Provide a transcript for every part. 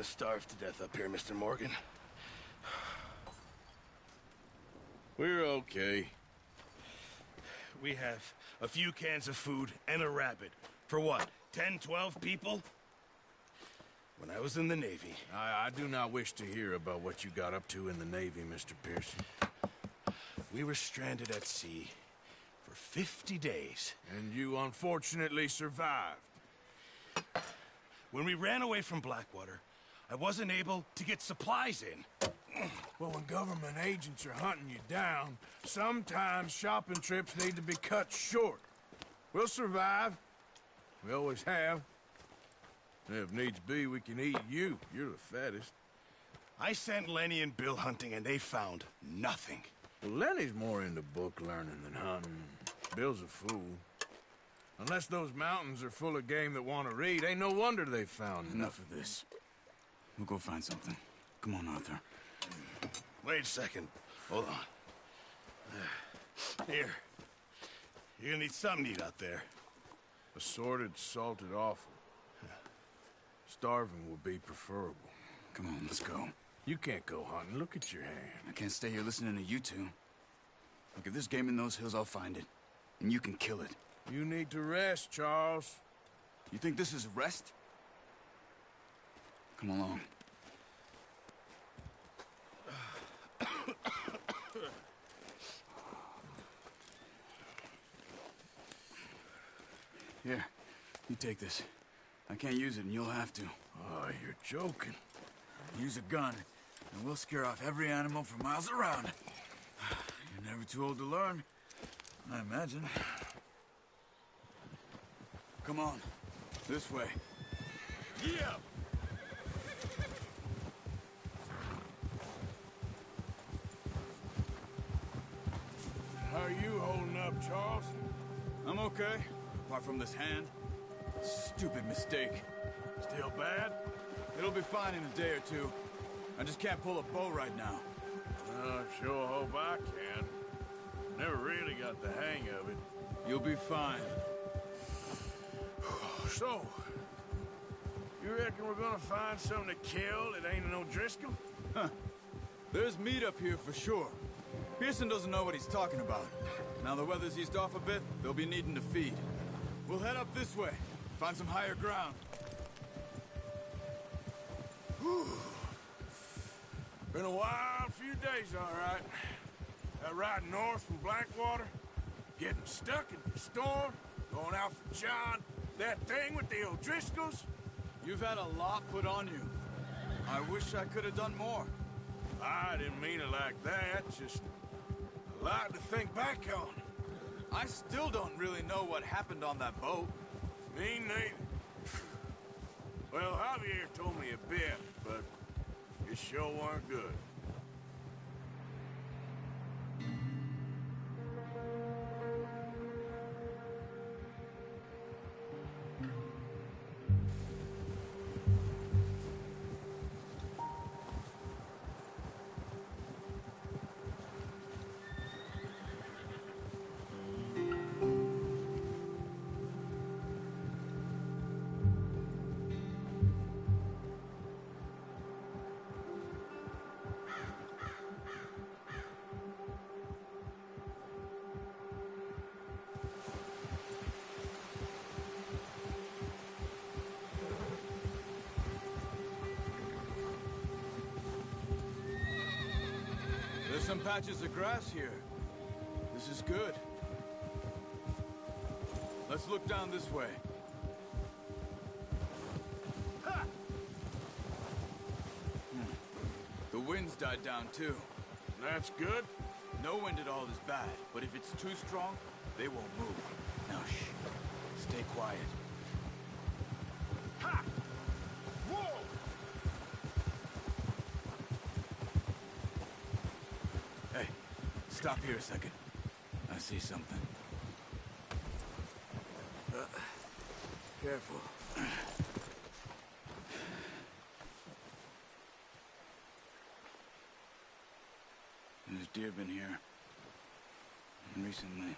gonna starve to death up here, Mr. Morgan. We're okay. We have a few cans of food and a rabbit. For what, 10, 12 people? When I was in the Navy... I do not wish to hear about what you got up to in the Navy, Mr. Pearson. We were stranded at sea for 50 days. And you unfortunately survived. When we ran away from Blackwater, I wasn't able to get supplies in. Well, when government agents are hunting you down, sometimes shopping trips need to be cut short. We'll survive. We always have. If needs be, we can eat you. You're the fattest. I sent Lenny and Bill hunting, and they found nothing. Well, Lenny's more into book learning than hunting. Bill's a fool. Unless those mountains are full of game that want to read, ain't no wonder they found Enough of this. We'll go find something. Come on, Arthur. Wait a second. Hold on. Here. You're gonna need something to eat out there. Assorted, salted offal. Starving would be preferable. Come on, let's go. You can't go hunting. Look at your hand. I can't stay here listening to you two. Look, if there's game in those hills, I'll find it. And you can kill it. You need to rest, Charles. You think this is rest? Come along. Here, you take this. I can't use it, and you'll have to. Oh, you're joking. Use a gun, and we'll scare off every animal for miles around. You're never too old to learn, I imagine. Come on, this way. Yeah! How are you holding up, Charles? I'm okay, apart from this hand. Stupid mistake. Still bad? It'll be fine in a day or two. I just can't pull a bow right now. I sure hope I can. Never really got the hang of it. You'll be fine. So, you reckon we're gonna find something to kill that ain't no Driscoll? Huh. There's meat up here for sure. Pearson doesn't know what he's talking about. Now the weather's eased off a bit, they'll be needing to feed. We'll head up this way, find some higher ground. Whew. Been a wild few days, all right. That ride north from Blackwater, getting stuck in the storm, going out for John, that thing with the O'Driscolls. You've had a lot put on you. I wish I could have done more. I didn't mean it like that, just a lot to think back on. I still don't really know what happened on that boat. Me neither. Well, Javier told me a bit, but it sure weren't good. There's some patches of grass here. This is good. Let's look down this way. Ha! The wind's died down too. That's good. No wind at all is bad, but if it's too strong, they won't move. Now shh. Stay quiet. Ha! Whoa! Hey, stop here a second. I see something. Careful. There's deer been here. Recently.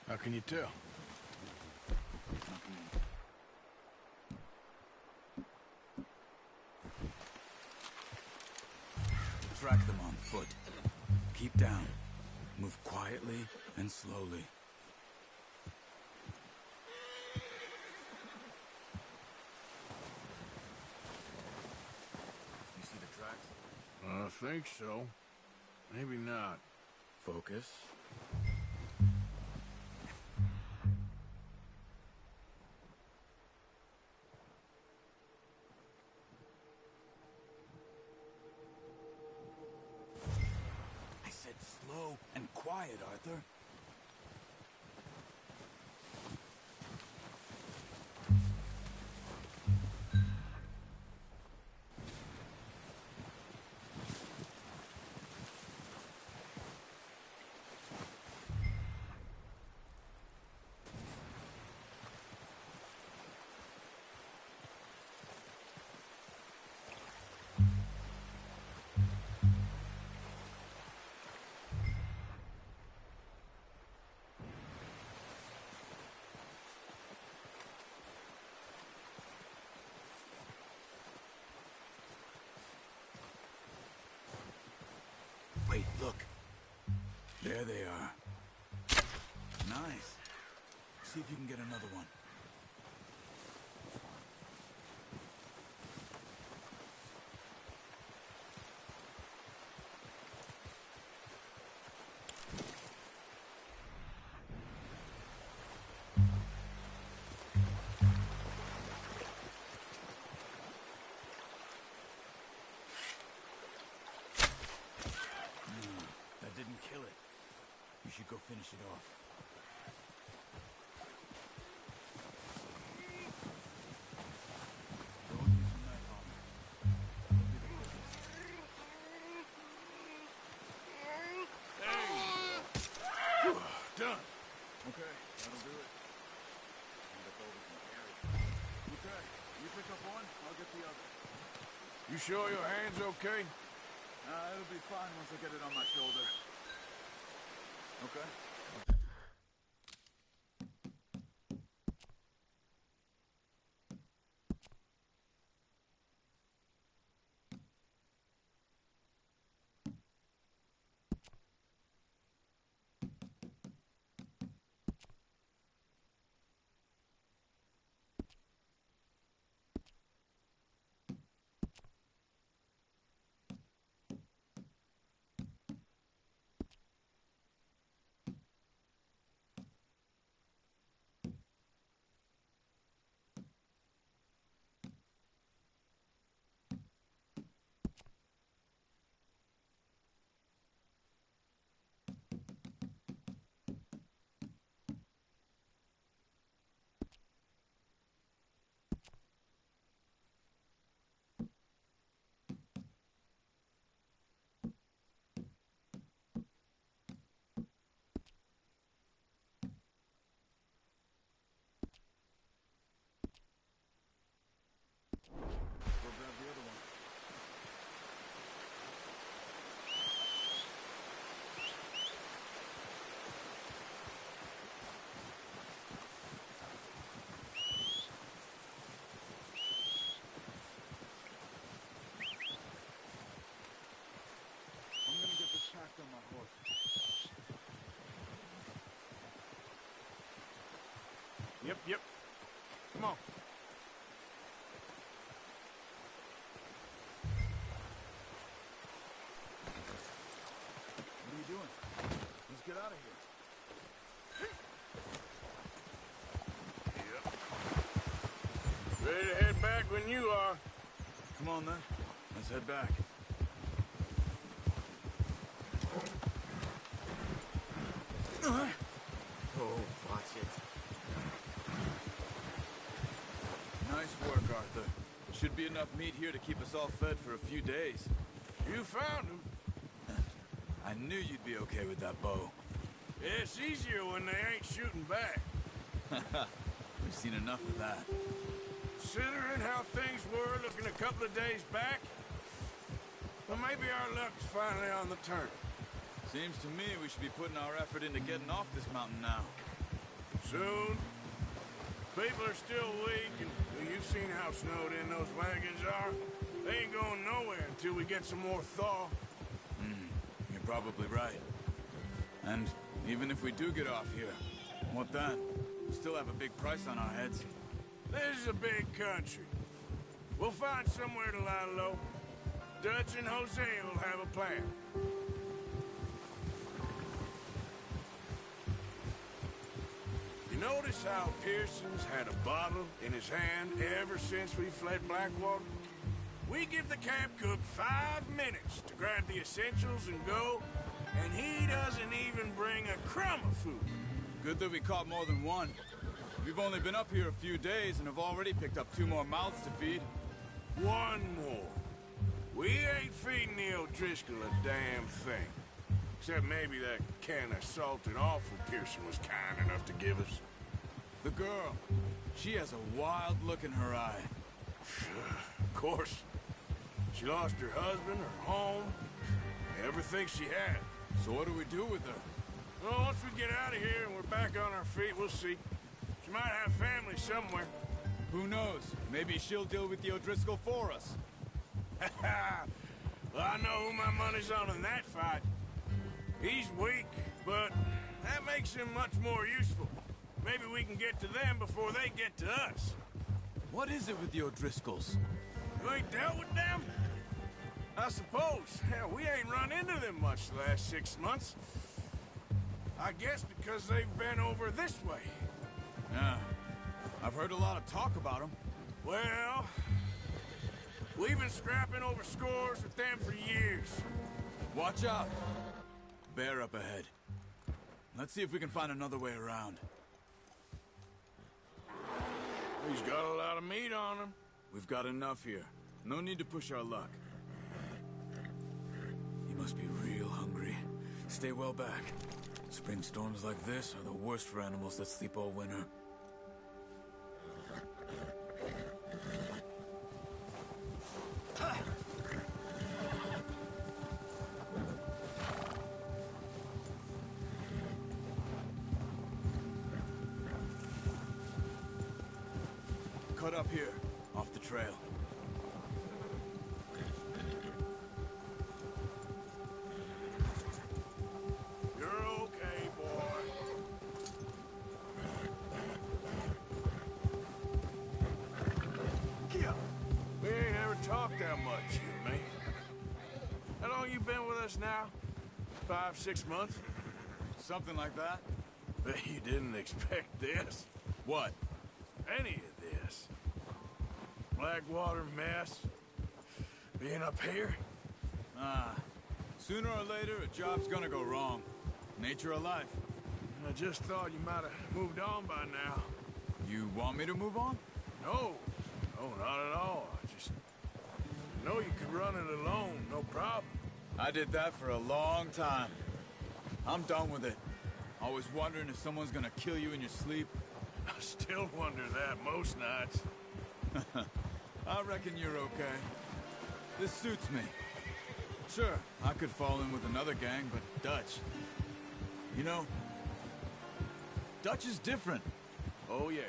How can you tell? track them on foot. Keep down. Move quietly and slowly. You see the tracks? I think so. Maybe not. Focus. I said slow and quiet, Arthur. Wait, look. There they are. Nice. See if you can get another one. That didn't kill it. You should go finish it off. Don't use the knife on it. That'll be the quickest. Hey! Done. Okay, that'll do it. Okay, you pick up one, I'll get the other. You sure your hand's okay? It'll be fine once I get it on my shoulder. Okay? Go grab the other one. I'm gonna get this packed on my horse. Yep. Come on. What are you doing? Let's get out of here. Yep. Ready to head back when you are. Come on then. Let's head back. Oh, watch it. Nice work, Arthur. Should be enough meat here to keep us all fed for a few days. You found him. I knew you'd be okay with that bow. It's easier when they ain't shooting back. We've seen enough of that. Considering how things were looking a couple of days back, well, maybe our luck's finally on the turn. Seems to me we should be putting our effort into getting off this mountain now. Soon. People are still weak, and well, you've seen how snowed in those wagons are. They ain't going nowhere until we get some more thaw. You're probably right. And even if we do get off here, what then? We still have a big price on our heads. This is a big country. We'll find somewhere to lie low. Dutch and Hosea will have a plan. You notice how Pearson's had a bottle in his hand ever since we fled Blackwater? We give the camp cook 5 minutes to grab the essentials and go, and he doesn't even bring a crumb of food. Good that we caught more than one. We've only been up here a few days and have already picked up 2 more mouths to feed. 1 more. We ain't feeding the O'Driscoll a damn thing. Except maybe that can of salted offal Pearson was kind enough to give us. The girl. She has a wild look in her eye. Of course. She lost her husband, her home, everything she had. So what do we do with her? Well, once we get out of here and we're back on our feet, we'll see. She might have family somewhere. Who knows? Maybe she'll deal with the O'Driscoll for us. Well, I know who my money's on in that fight. He's weak, but that makes him much more useful. Maybe we can get to them before they get to us. What is it with the O'Driscolls? You ain't dealt with them? I suppose. Hell, we ain't run into them much the last 6 months. I guess because they've been over this way. Yeah. I've heard a lot of talk about them. Well, we've been scrapping over scores with them for years. Watch out. Bear up ahead. Let's see if we can find another way around. He's got a lot of meat on him. We've got enough here. No need to push our luck. He must be real hungry. Stay well back. Spring storms like this are the worst for animals that sleep all winter. Cut up here, off the trail. You're okay, boy. Yeah. We ain't ever talked that much, you and me. How long you been with us now? 5, 6 months? Something like that? Bet you didn't expect this. What? Any of this. Blackwater mess. Being up here. Sooner or later, a job's gonna go wrong. Nature of life. I just thought you might have moved on by now. You want me to move on? No. No, not at all. I just know you could run it alone, no problem. I did that for a long time. I'm done with it. Always wondering if someone's gonna kill you in your sleep. I still wonder that most nights. I reckon you're okay. This suits me. Sure, I could fall in with another gang, but Dutch... You know, Dutch is different. Oh, yes.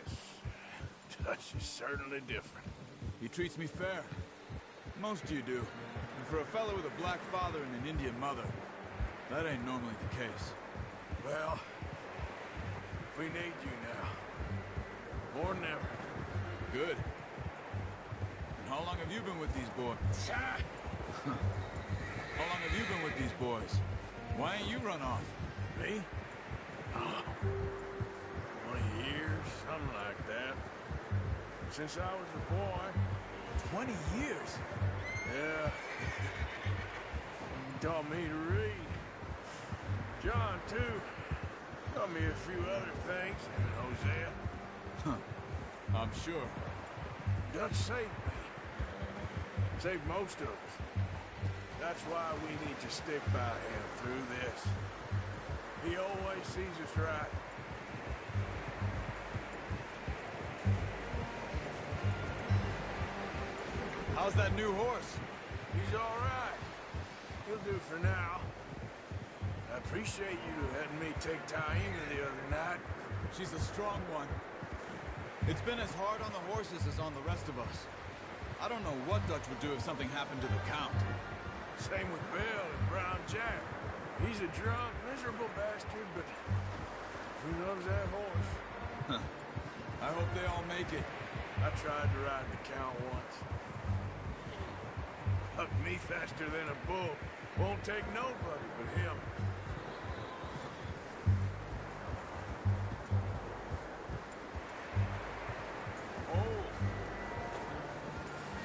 Dutch is certainly different. He treats me fair. Most you do. And for a fellow with a black father and an Indian mother, that ain't normally the case. Well, we need you now. More than ever. Good. And how long have you been with these boys? How long have you been with these boys? Why ain't you run off? Me? Oh, 20 years, something like that. Since I was a boy. 20 years? Yeah. He taught me to read. John, too. Taught me a few other things, him and Hosea. I'm sure. Dutch saved me. Saved most of us. That's why we need to stick by him through this. He always sees us right. How's that new horse? He's all right. He'll do for now. I appreciate you letting me take Taina the other night. She's a strong one. It's been as hard on the horses as on the rest of us. I don't know what Dutch would do if something happened to the Count. Same with Bill and Brown Jack. He's a drunk, miserable bastard, but who loves that horse? I hope they all make it. I tried to ride the Count once. Hucked me faster than a bull. Won't take nobody but him. Oh!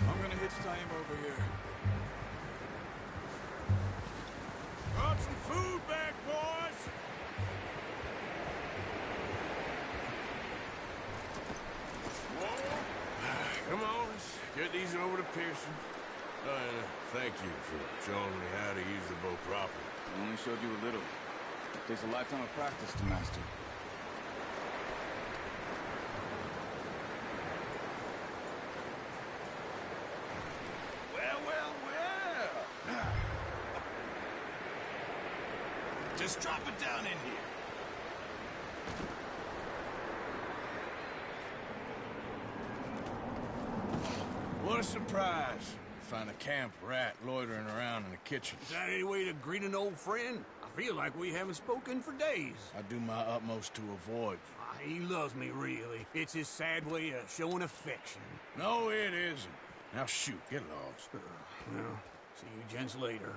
I'm gonna hitch tie him over here. Brought some food back, boys! Whoa! Come on, let's get these over to Pearson. Thank you for showing me how to use the bow properly. I only showed you a little. It takes a lifetime of practice to master. Well, well, well. Just drop it down in here. What a surprise. Find a camp rat loitering around in the kitchen. Is that any way to greet an old friend? I feel like we haven't spoken for days. I do my utmost to avoid you. He loves me, really. It's his sad way of showing affection. No, it isn't. Now shoot, get lost. Well, see you gents later.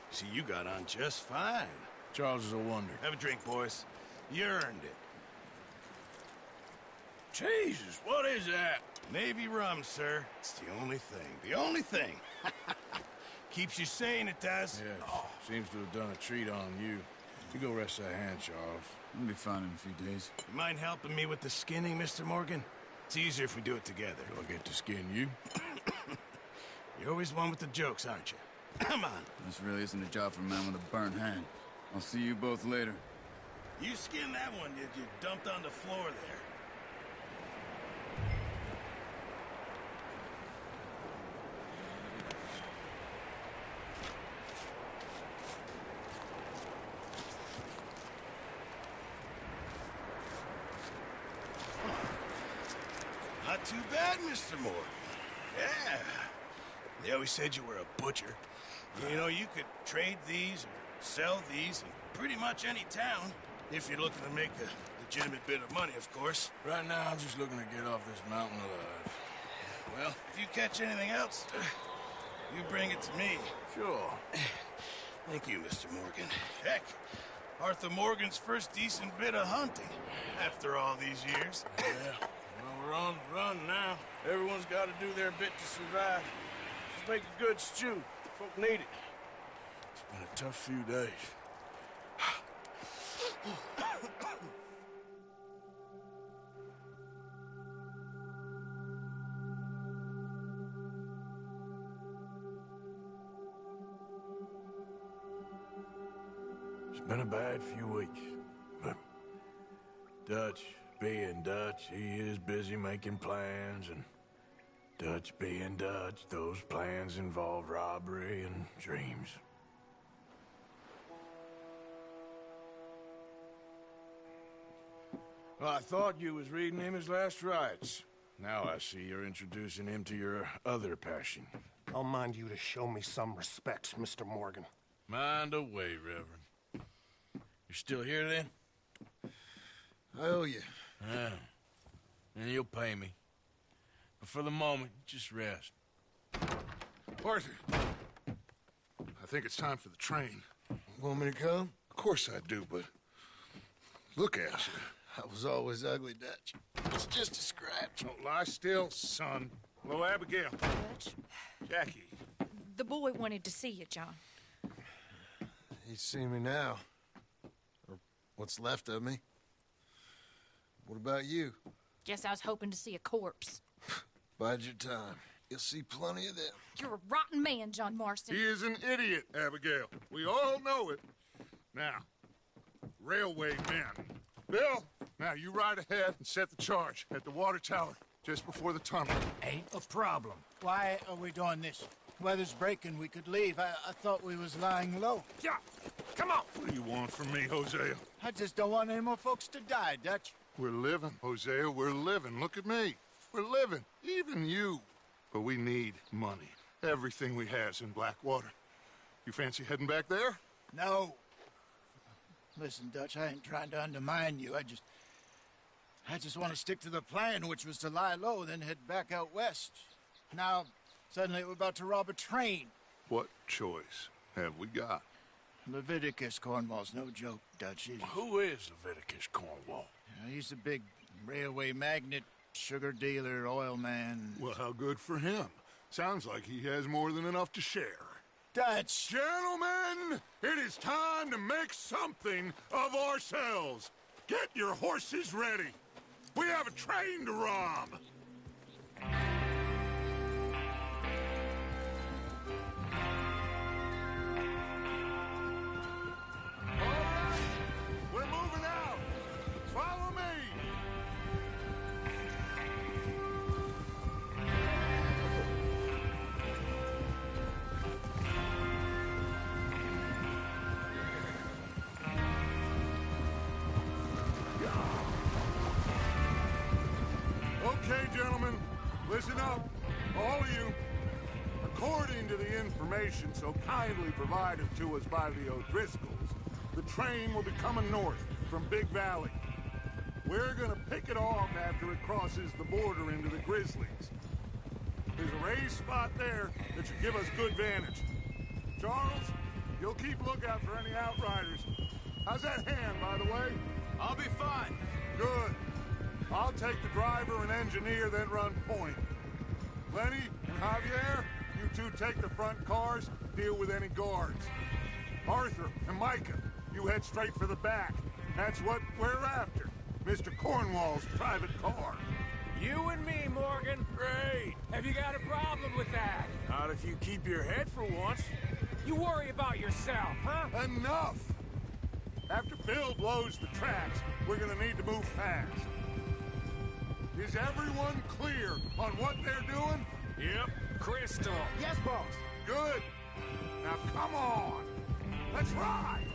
See, you got on just fine. Charles is a wonder. Have a drink, boys. You earned it. Jesus, what is that? Navy rum, sir. It's the only thing. The only thing. Keeps you sane, it does. Yes, seems to have done a treat on you. You go rest that hand, Charles. I'll be fine in a few days. You mind helping me with the skinning, Mr. Morgan? It's easier if we do it together. Do I get to skin you? You're always one with the jokes, aren't you? Come on. This really isn't a job for a man with a burnt hand. I'll see you both later. You skinned that one you dumped on the floor there. Not too bad, Mr. Morgan. Yeah. They always said you were a butcher. You know, you could trade these or sell these in pretty much any town, if you're looking to make a legitimate bit of money, of course. Right now, I'm just looking to get off this mountain alive. Well, if you catch anything else, you bring it to me. Sure. Thank you, Mr. Morgan. Heck, Arthur Morgan's first decent bit of hunting, after all these years. Yeah. Well, we're on the run now. Everyone's got to do their bit to survive. Just make a good stew. Folk need it. It's been a tough few days. It's been a bad few weeks, but Dutch being Dutch, he is busy making plans, and Dutch being Dutch, those plans involve robbery and dreams. Well, I thought you was reading him his last rites. Now I see you're introducing him to your other passion. I'll mind you to show me some respect, Mr. Morgan. Mind away, Reverend. You're still here, then? I owe you. Yeah. And you'll pay me. But for the moment, just rest. Arthur, I think it's time for the train. Want me to come? Of course I do, but look at you. I was always ugly, Dutch. It's just a scratch. Don't lie still, son. Hello, Abigail. Dutch, Jackie. the boy wanted to see you, John. He's seen me now. Or what's left of me. What about you? Guess I was hoping to see a corpse. Bide your time. You'll see plenty of them. You're a rotten man, John Marston. He is an idiot, Abigail. We all know it. Now, railway men. Bill, now you ride ahead and set the charge at the water tower just before the tunnel. Ain't a problem. Why are we doing this? Weather's breaking. We could leave. I thought we was lying low. Yeah, come on. What do you want from me, Hosea? I just don't want any more folks to die, Dutch. We're living, Hosea. We're living. Look at me. We're living. Even you. But we need money. Everything we has in Blackwater. You fancy heading back there? No. Listen, Dutch, I ain't trying to undermine you. I just want to stick to the plan, which was to lie low, then head back out west. Now, suddenly we're about to rob a train. What choice have we got? Leviticus Cornwall's no joke, Dutch. Who is Leviticus Cornwall? He's a big railway magnate, sugar dealer, oil man. Well, how good for him. Sounds like he has more than enough to share. Dutch! Gentlemen, it is time to make something of ourselves. Get your horses ready. We have a train to rob. All right, we're moving out. Follow me. Okay, gentlemen, listen up, all of you. According to the information so kindly provided to us by the O'Driscolls, the train will be coming north from Big Valley. We're gonna pick it off after it crosses the border into the Grizzlies. There's a raised spot there that should give us good vantage. Charles, you'll keep lookout for any outriders. How's that hand, by the way? I'll be fine. Good. I'll take the driver and engineer, then run point. Lenny and Javier, you two take the front cars, deal with any guards. Arthur and Micah, you head straight for the back. That's what we're after. Mr. Cornwall's private car. You and me, Morgan. Great. Have you got a problem with that? Not if you keep your head for once. You worry about yourself, huh? Enough! After Bill blows the tracks, we're gonna need to move fast. Is everyone clear on what they're doing? Yep. Crystal. Yes, boss. Good. Now come on. Let's ride.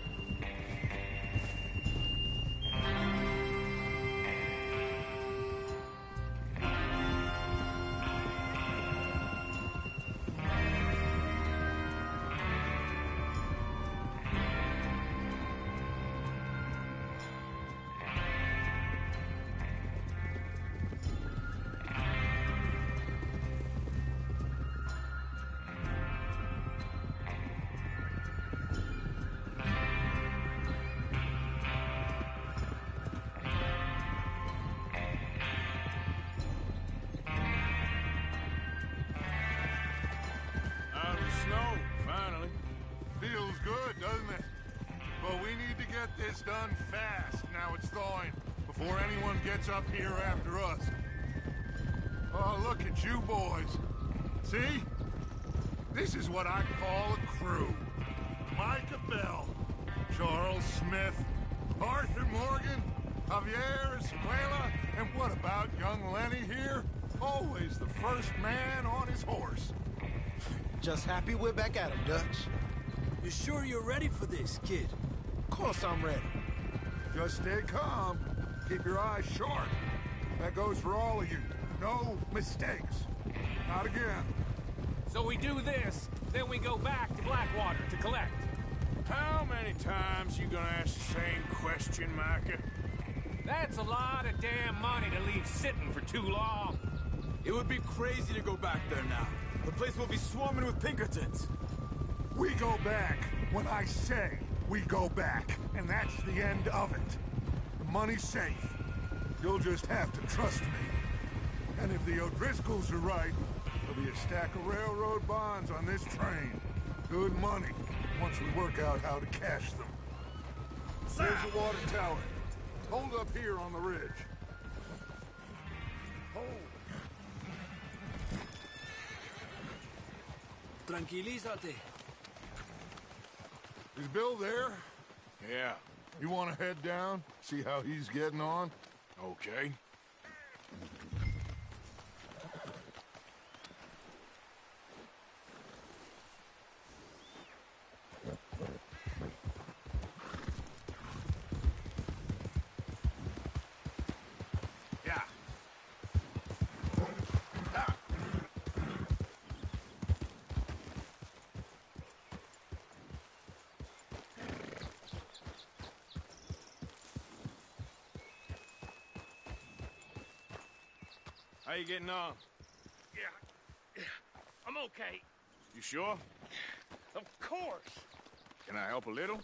Out of the snow, finally. Feels good, doesn't it? But we need to get this done fast, now it's thawing, before anyone gets up here after us. Oh, look at you boys. See? This is what I call a crew. Micah Bell, Charles Smith, Arthur Morgan, Javier Escuela, and what about young Lenny here? Always the first man on his horse. Just happy we're back at him, Dutch. You sure you're ready for this, kid? Of course I'm ready. Just stay calm. Keep your eyes sharp. That goes for all of you. No mistakes. Not again. So we do this, then we go back to Blackwater to collect. How many times you gonna ask the same question, Micah? That's a lot of damn money to leave sitting for too long. It would be crazy to go back there now. The place will be swarming with Pinkertons. We go back when I say we go back, and that's the end of it. The money's safe. You'll just have to trust me. And if the O'Driscolls are right, there'll be a stack of railroad bonds on this train. Good money, once we work out how to cash them. There's the water tower. Hold up here on the ridge. Hold. Tranquilízate. Is Bill there? Yeah. You want to head down, see how he's getting on? Okay. Yeah. How you getting on? Yeah. I'm okay. You sure? Of course. Can I help a little?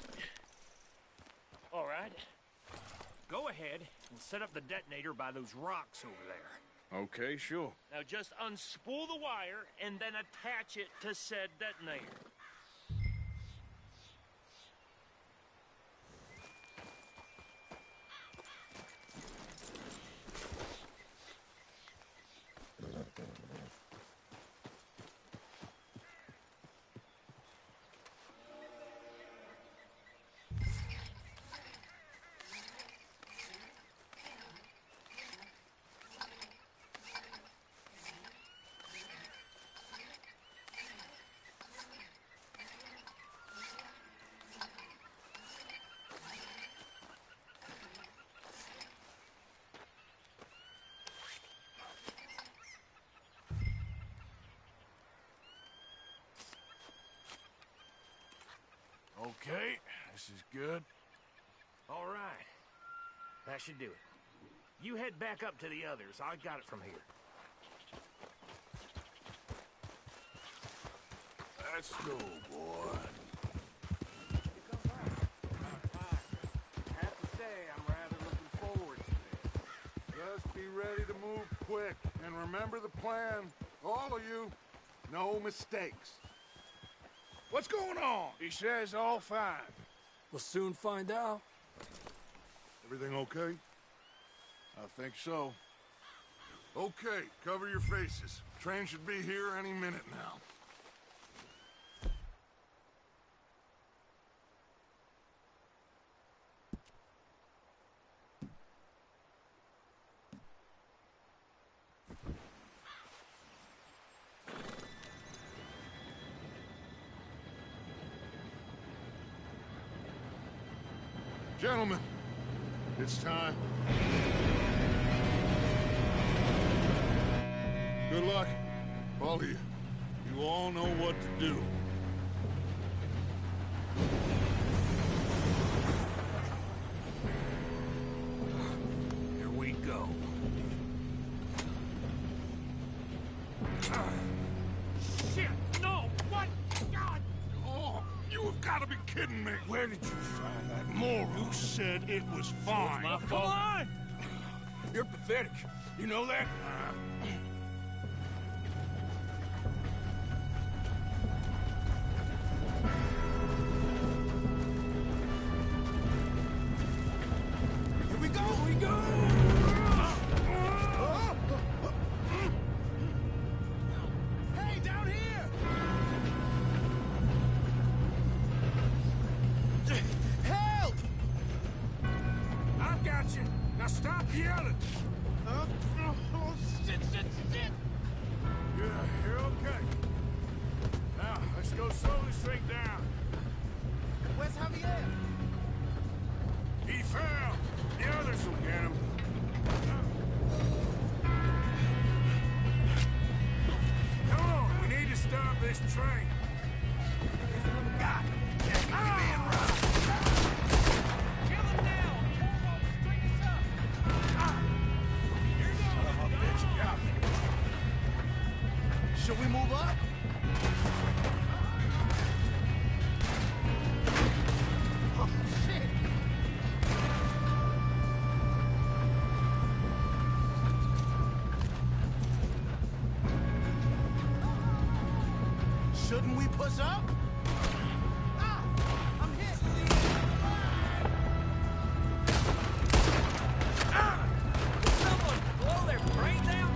All right. Go ahead and set up the detonator by those rocks over there. Okay, sure. Now just unspool the wire and then attach it to said detonator. Okay, this is good. All right. That should do it. You head back up to the others. I got it from here. Let's go, boy. Have to say, I'm rather looking forward to this. Just be ready to move quick, and remember the plan. All of you, no mistakes. What's going on? He says all fine. We'll soon find out. Everything okay? I think so. Okay, cover your faces. Train should be here any minute now. Gentlemen, it's time. Good luck, all of you. You all know what to do. Here we go. Shit! No! What? God! Oh, you have got to be kidding me. Where did you find that moron? You said it was fine. My fault. Come on! You're pathetic. You know that? Here we go! Here we go! Hey, down here! Help! I've got you. Now stop yelling. Oh, shit! Yeah, you're okay. Now, let's go slowly straight down. Where's Javier? He fell. The others will get him. Come on, we need to stop this train. Should we move up? Oh, shit! Shouldn't we push up? Ah! I'm hit! Ah! Did someone blow their brains out?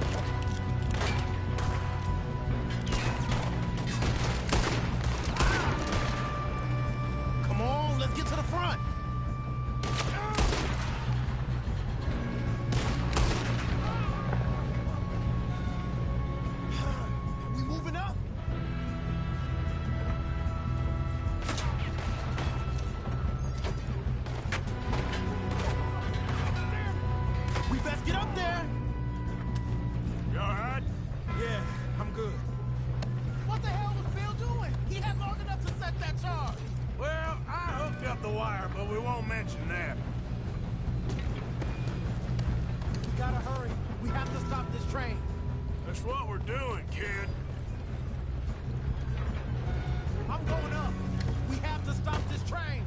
Come on, let's get to the front! We moving up? We best get up there! You all right? Yeah, I'm good. What the hell was Bill doing? He had long enough to set that charge. Well, I hooked up the wire, but we won't mention that. We gotta hurry. We have to stop this train. That's what we're doing, kid. I'm going up. We have to stop this train.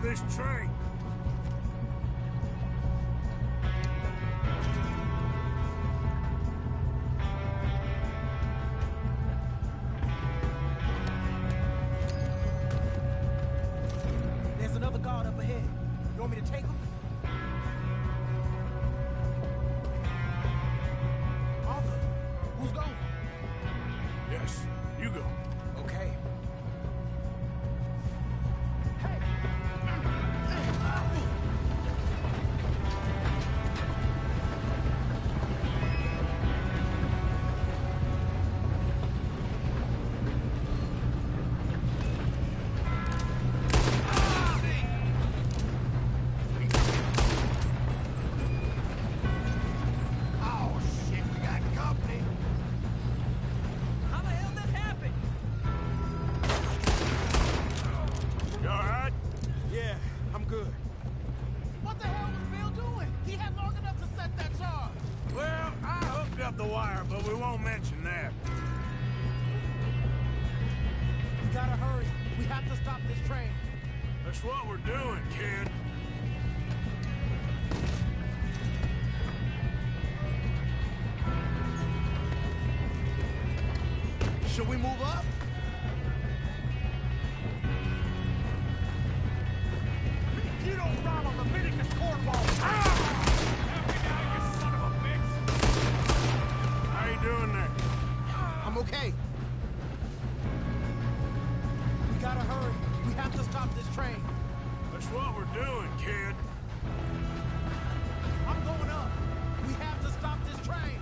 This train. There's another guard up ahead. You want me to take him? Arthur, who's going? Yes, you go. Okay. The wire, but we won't mention that. We gotta hurry. We have to stop this train. That's what we're doing, kid. Should we move up? You don't run on Leviticus cornball. Doing that? I'm okay. We gotta hurry. We have to stop this train. That's what we're doing, kid. I'm going up. We have to stop this train.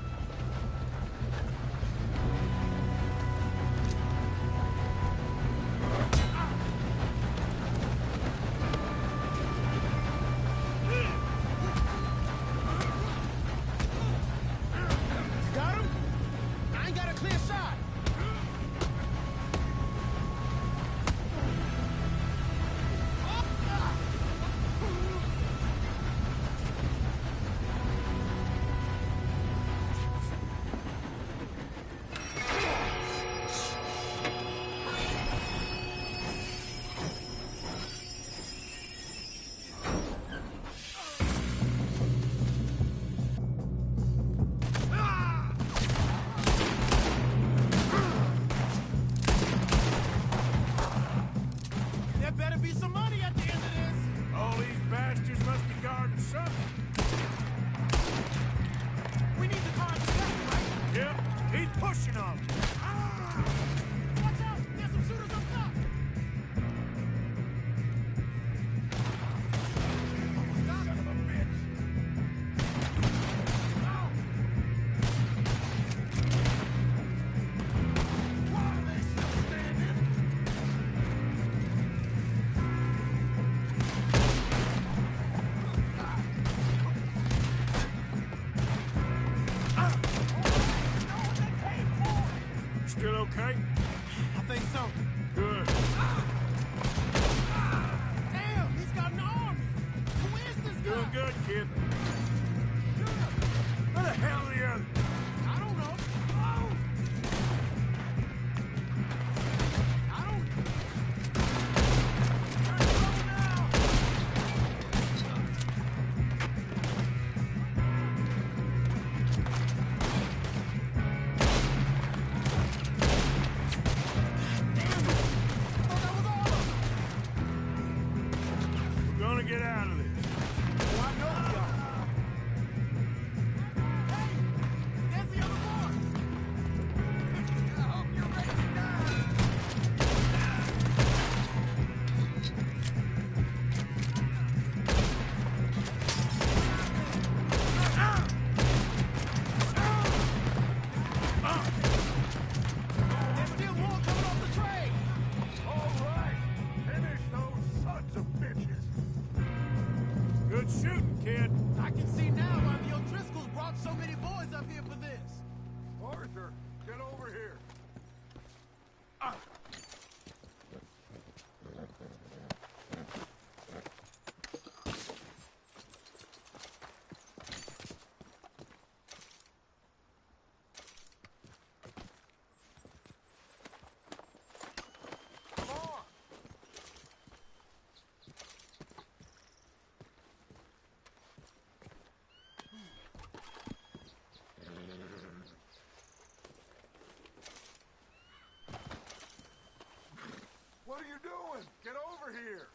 you doing? Get over here.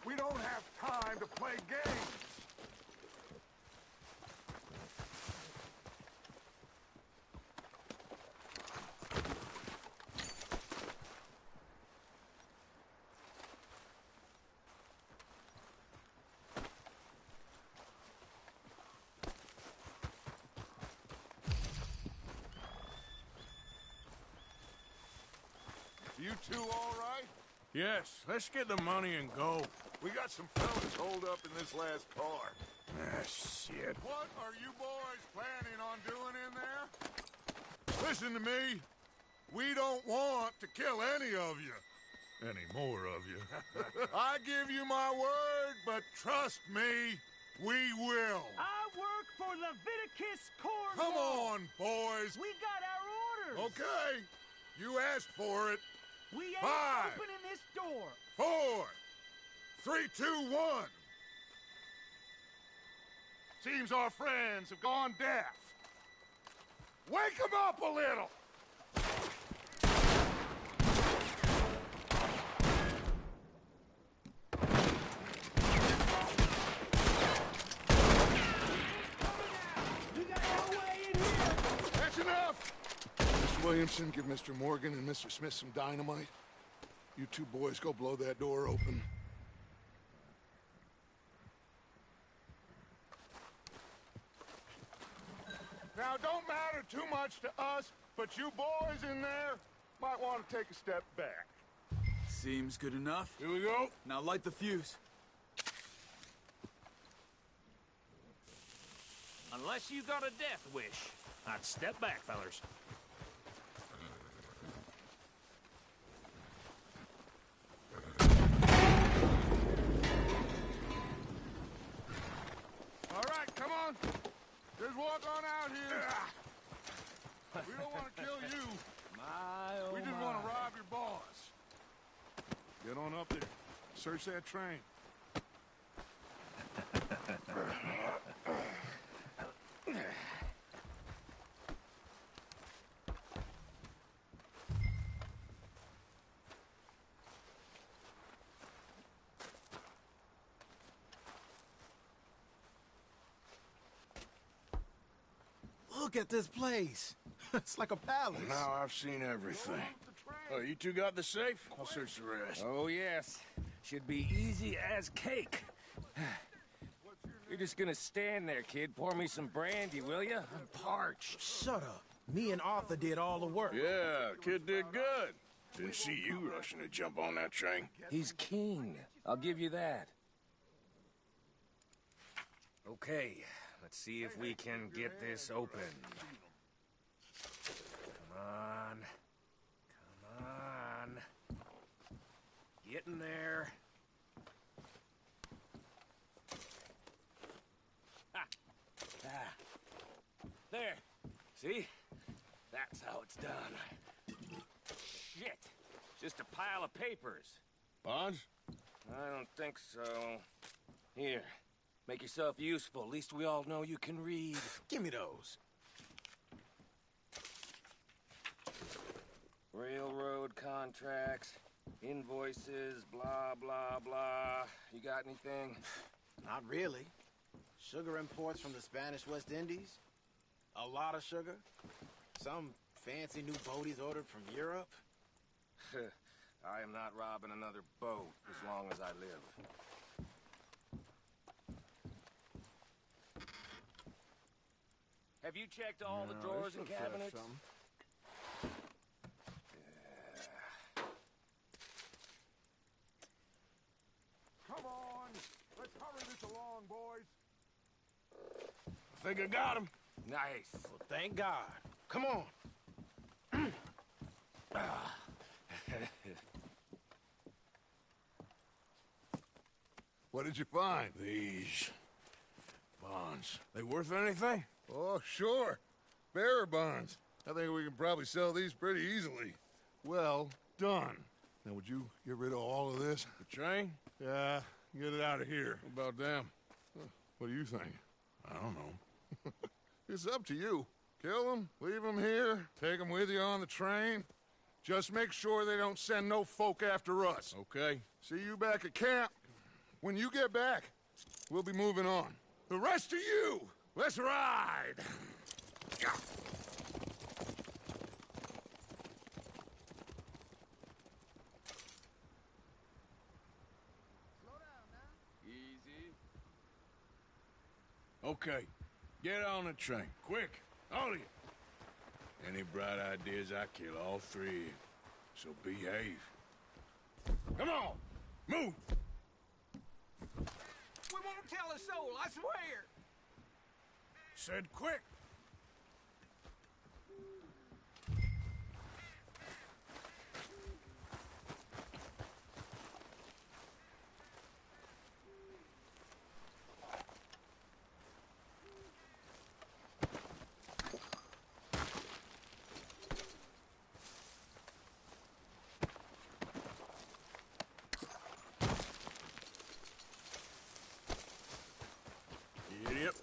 We don't have time to play games. You two all right? Yes, let's get the money and go. We got some fellas holed up in this last car. Ah, shit. What are you boys planning on doing in there? Listen to me. We don't want to kill any of you. Any more of you. I give you my word, but trust me, we will. I work for Leviticus Corps. Come on, boys. We got our orders. Okay. You asked for it. We ain't 5, opening this door. 4, 3, 2, 1. Seems our friends have gone deaf. Wake them up a little. You got no way in here. That's enough. Mr. Williamson, give Mr. Morgan and Mr. Smith some dynamite. You two boys go blow that door open. Now, don't matter too much to us, but you boys in there might want to take a step back. Seems good enough. Here we go. Now light the fuse. Unless you got a death wish, I'd step back, fellers. All right, come on. Just walk on out here. We don't want to kill you. We just want to rob your boss. Get on up there. Search that train. Look at this place. It's like a palace. Now I've seen everything. Oh, you two got the safe? I'll search the rest. Oh, yes. Should be easy as cake. You're just gonna stand there, kid. Pour me some brandy, will you? I'm parched. Shut up. Me and Arthur did all the work. Yeah, kid did good. Didn't see you rushing to jump on that train. He's keen. I'll give you that. Okay, let's see if we can get this open. Come on. Come on. Get in there. Ah. Ah. There. See? That's how it's done. Shit. Just a pile of papers. Bonds? I don't think so. Here. Make yourself useful. At least we all know you can read. Give me those. Railroad contracts, invoices, blah, blah, blah. You got anything? Not really. Sugar imports from the Spanish West Indies. A lot of sugar. Some fancy new boat he's ordered from Europe. I am not robbing another boat as long as I live. Have you checked all the drawers and cabinets? Come on. Let's hurry this along, boys. I think I got him. Nice. Well, thank God. Come on. What did you find? These bonds. They worth anything? Oh, sure. Bearer bonds. I think we can probably sell these pretty easily. Well done. Now, would you get rid of all of this? The train? Yeah, Get it out of here. What about them? What do you think? I don't know. It's up to you. Kill them, leave them here, take them with you on the train. Just make sure they don't send no folk after us. Okay. See you back at camp. When you get back, we'll be moving on. The rest of you, let's ride! Easy. Okay. Get on the train. Quick. All of you. Any bright ideas, I kill all three of you. So behave. Come on! Move! We won't tell a soul, I swear. Said quick. Yep.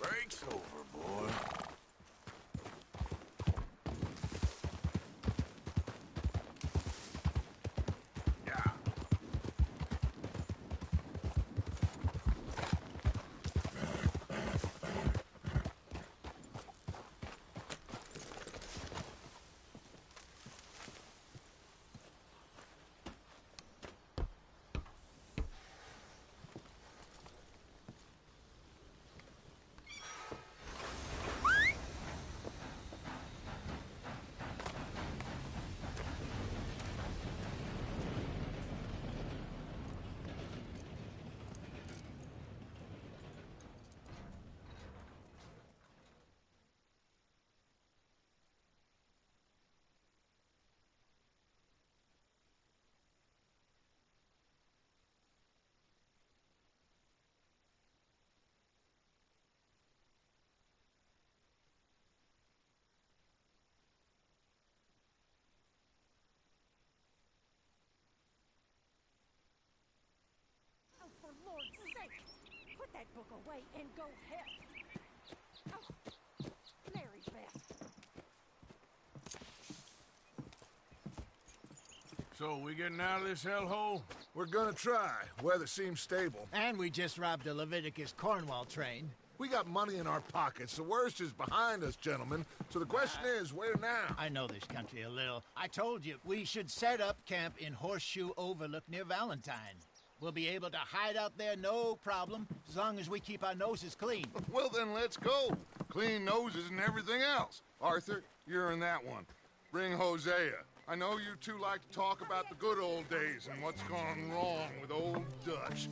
Break's over, boy. Yeah. Oh, for Lord's sake, put that book away and go help. Oh, Mary Beth. So, we getting out of this hellhole? We're gonna try. Weather seems stable. And we just robbed a Leviticus Cornwall train. We got money in our pockets. The worst is behind us, gentlemen. So the question is, where now? I know this country a little. I told you, we should set up camp in Horseshoe Overlook near Valentine. We'll be able to hide out there, no problem, as long as we keep our noses clean. Well, then let's go. Clean noses and everything else. Arthur, you're in that one. Bring Hosea. I know you two like to talk about the good old days and what's gone wrong with old Dutch.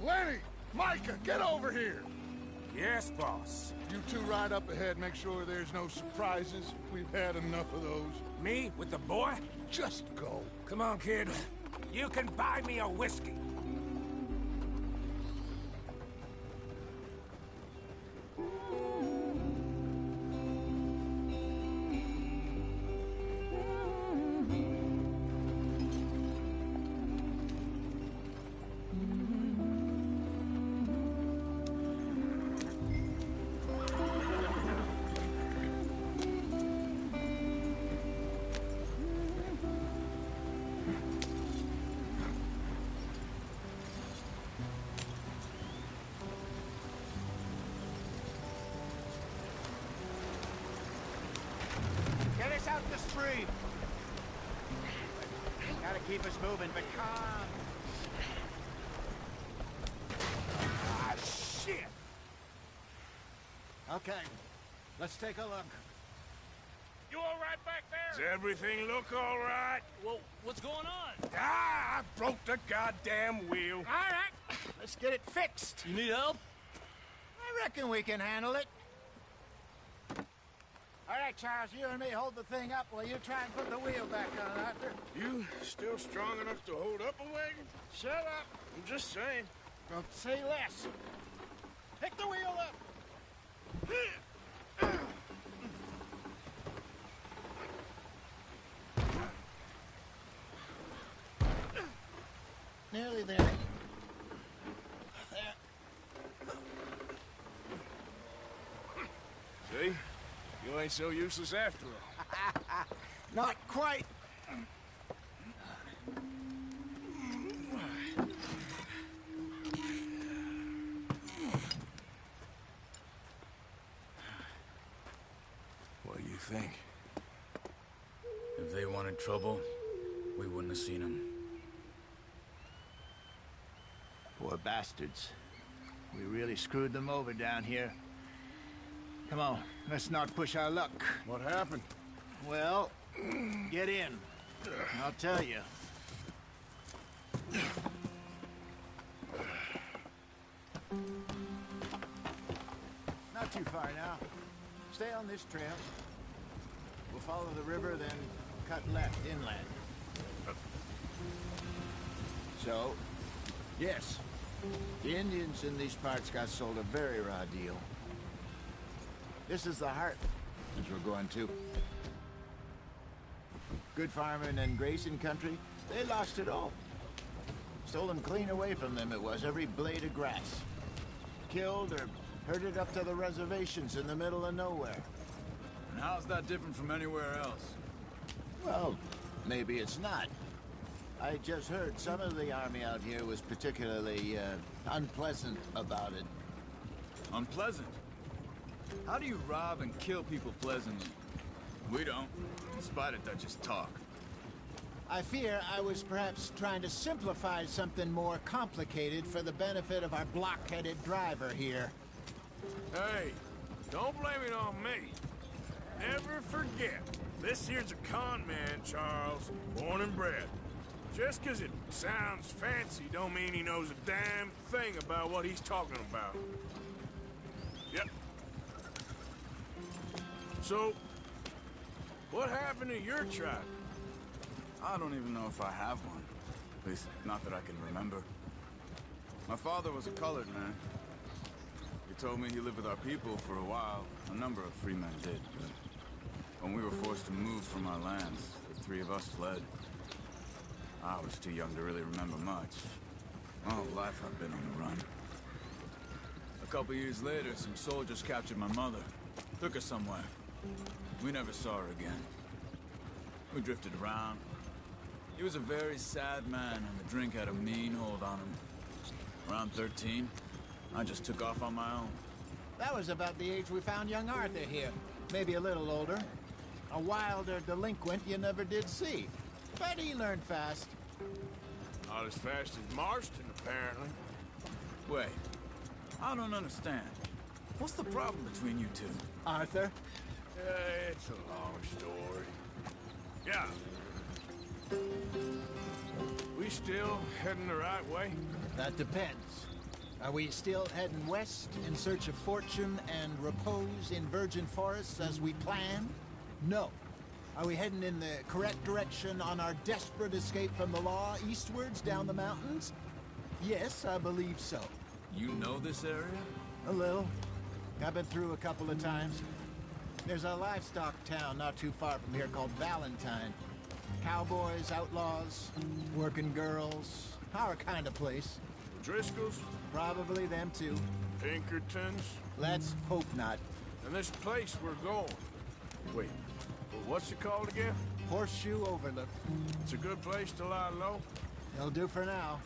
Lenny! Micah, get over here! Yes, boss. You two ride up ahead, make sure there's no surprises. We've had enough of those. Me with the boy? Just go. Come on, kid. You can buy me a whiskey. Get us out the street. Gotta keep us moving, but calm. Ah, shit! Okay, let's take a look. You all right back there? Does everything look all right? Well, what's going on? Ah, I broke the goddamn wheel. All right, let's get it fixed. You need help? I reckon we can handle it. All right, Charles, you and me hold the thing up while you try and put the wheel back on, Arthur. You still strong enough to hold up a wagon? Shut up. I'm just saying. Don't say less. Pick the wheel up. Nearly there. See? You ain't so useless after all. Not quite. What do you think? If they wanted trouble, we wouldn't have seen them. Poor bastards. We really screwed them over down here. Come on, let's not push our luck. What happened? Well, get in. I'll tell you. Not too far now. Stay on this trail. We'll follow the river, then cut left inland. So, yes, the Indians in these parts got sold a very raw deal. This is the heart, as we're going to. Good farming and grazing country, they lost it all. Stolen clean away from them it was, every blade of grass. Killed or herded up to the reservations in the middle of nowhere. And how's that different from anywhere else? Well, maybe it's not. I just heard some of the army out here was particularly, unpleasant about it. Unpleasant? How do you rob and kill people pleasantly? We don't, in spite of Dutch's talk. I fear I was perhaps trying to simplify something more complicated for the benefit of our block-headed driver here. Hey, don't blame it on me. Never forget, this here's a con man, Charles, born and bred. Just 'cause it sounds fancy don't mean he knows a damn thing about what he's talking about. Yep. So, what happened to your tribe? I don't even know if I have one. At least, not that I can remember. My father was a colored man. He told me he lived with our people for a while. A number of free men did, but when we were forced to move from our lands, the three of us fled. I was too young to really remember much. My whole life I've been on the run. A couple years later, some soldiers captured my mother. Took her somewhere. We never saw her again. We drifted around. He was a very sad man, and the drink had a mean hold on him. Around 13, I just took off on my own. That was about the age we found young Arthur here. Maybe a little older. A wilder delinquent you never did see. But he learned fast. Not as fast as Marston, apparently. Wait, I don't understand. What's the problem between you two? Arthur? It's a long story. Yeah. We still heading the right way? That depends. Are we still heading west in search of fortune and repose in virgin forests as we planned? No. Are we heading in the correct direction on our desperate escape from the law eastwards down the mountains? Yes, I believe so. You know this area? A little. I've been through a couple of times. There's a livestock town not too far from here called Valentine. Cowboys, outlaws, working girls, our kind of place. Driscolls? Probably them too. Pinkertons? Let's hope not. And this place we're going. Wait, what's it called again? Horseshoe Overlook. It's a good place to lie low? It'll do for now.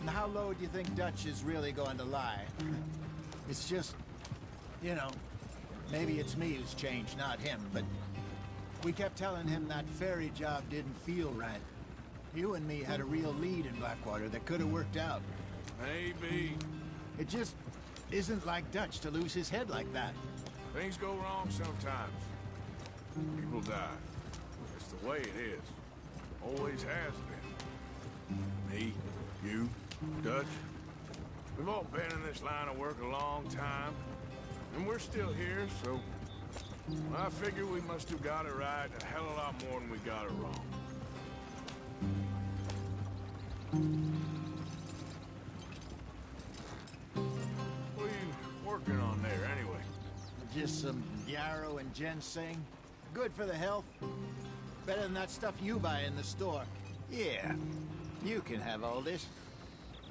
And how low do you think Dutch is really going to lie? It's just, you know, maybe it's me who's changed, not him, but we kept telling him that ferry job didn't feel right. You and me had a real lead in Blackwater that could have worked out. Maybe. It just isn't like Dutch to lose his head like that. Things go wrong sometimes. People die. It's the way it is. Always has been. Me, you, Dutch. We've all been in this line of work a long time. And we're still here, so I figure we must have got it right a hell of a lot more than we got it wrong. What are you working on there, anyway? Just some yarrow and ginseng. Good for the health. Better than that stuff you buy in the store. Yeah, you can have all this.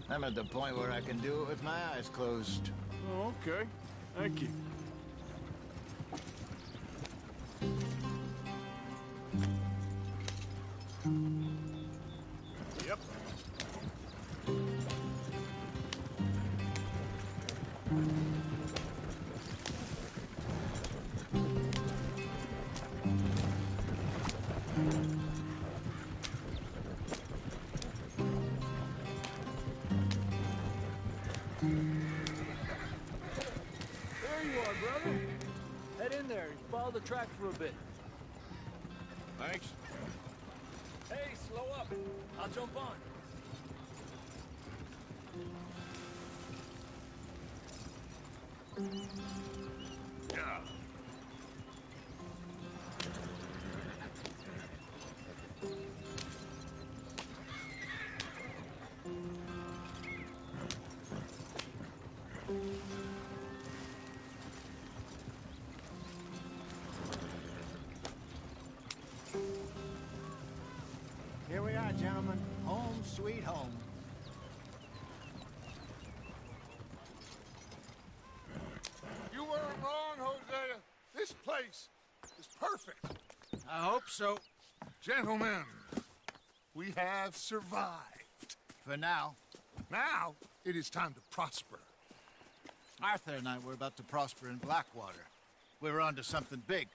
I'm at the point where I can do it with my eyes closed. Oh, okay. Thank you. Yep. Head in there and follow the track for a bit. Thanks. Hey, slow up. I'll jump on. Yeah. Here we are, gentlemen. Home sweet home. You weren't wrong, Hosea. This place is perfect. I hope so. Gentlemen, we have survived. For now. Now, it is time to prosper. Arthur and I were about to prosper in Blackwater. We were onto something big.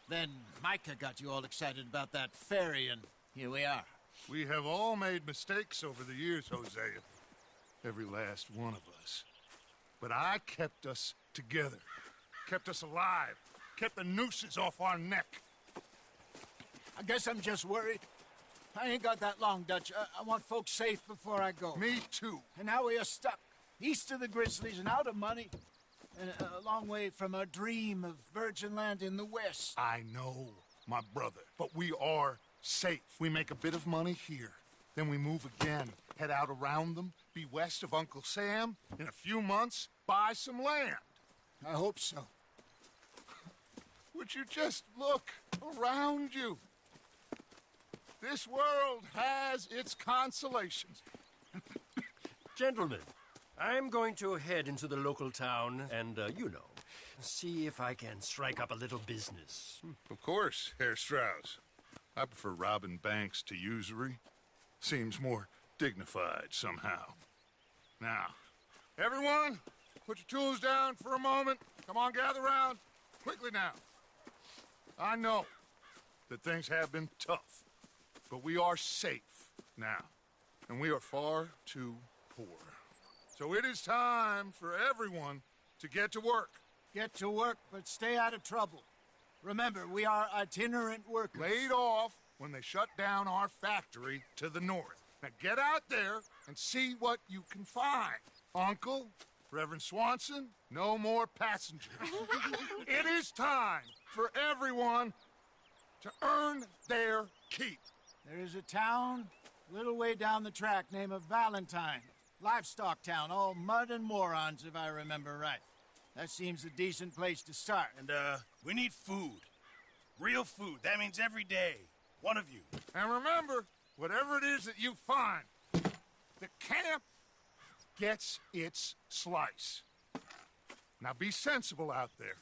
Then Micah got you all excited about that ferry, and here we are. We have all made mistakes over the years, Hosea. Every last one of us. But I kept us together. Kept us alive. Kept the nooses off our neck. I guess I'm just worried. I ain't got that long, Dutch. I want folks safe before I go. Me too. And now we are stuck. East of the Grizzlies and out of money. And a long way from our dream of virgin land in the west. I know, my brother. But we are safe. We make a bit of money here. Then we move again. Head out around them. Be west of Uncle Sam. In a few months, buy some land. I hope so. Would you just look around you? This world has its consolations. Gentlemen, I'm going to head into the local town and, you know, see if I can strike up a little business. Of course, Herr Strauss. I prefer robbing banks to usury. Seems more dignified somehow. Now, everyone, put your tools down for a moment. Come on, gather round. Quickly now. I know that things have been tough, but we are safe now, and we are far too poor. So it is time for everyone to get to work. Get to work, but stay out of trouble. Remember, we are itinerant workers. Laid off when they shut down our factory to the north. Now get out there and see what you can find. Uncle, Reverend Swanson, no more passengers. It is time for everyone to earn their keep. There is a town a little way down the track named Valentine. Livestock town, all mud and morons, if I remember right. That seems a decent place to start. And, we need food. Real food. That means every day. One of you. And remember, whatever it is that you find, the camp gets its slice. Now be sensible out there.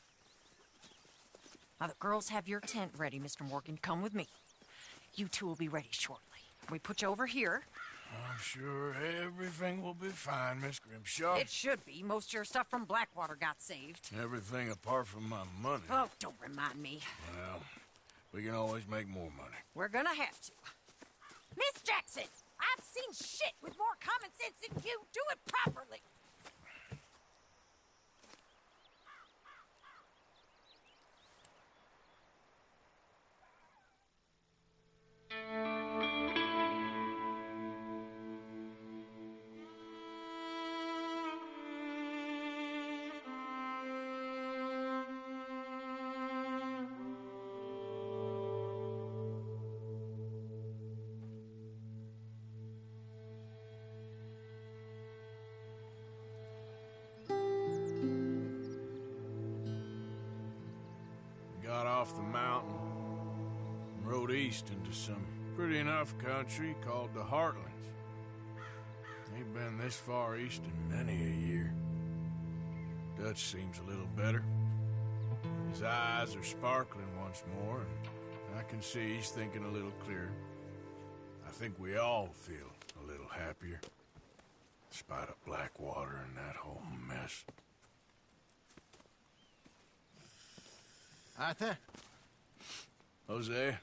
Now, the girls have your tent ready, Mr. Morgan. Come with me. You two will be ready shortly. We put you over here. I'm sure everything will be fine, Miss Grimshaw. It should be. Most of your stuff from Blackwater got saved. Everything apart from my money. Oh, don't remind me. Well, we can always make more money. We're gonna have to. Miss Jackson, I've seen shit with more common sense than you. Do it properly. Got off the mountain and rode east into some pretty enough country called the Heartlands. Ain't been this far east in many a year. Dutch seems a little better. His eyes are sparkling once more, and I can see he's thinking a little clearer. I think we all feel a little happier, despite of Blackwater and that whole mess. Arthur? Jose?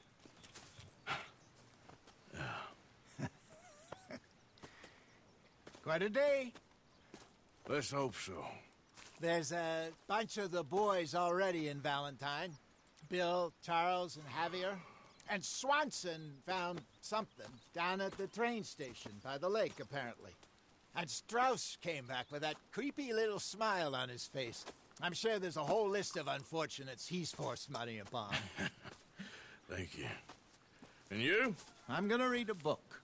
Quite a day. Let's hope so. There's a bunch of the boys already in Valentine. Bill, Charles, and Javier. And Swanson found something down at the train station by the lake, apparently. And Strauss came back with that creepy little smile on his face. I'm sure there's a whole list of unfortunates he's forced money upon. Thank you. And you? I'm gonna read a book.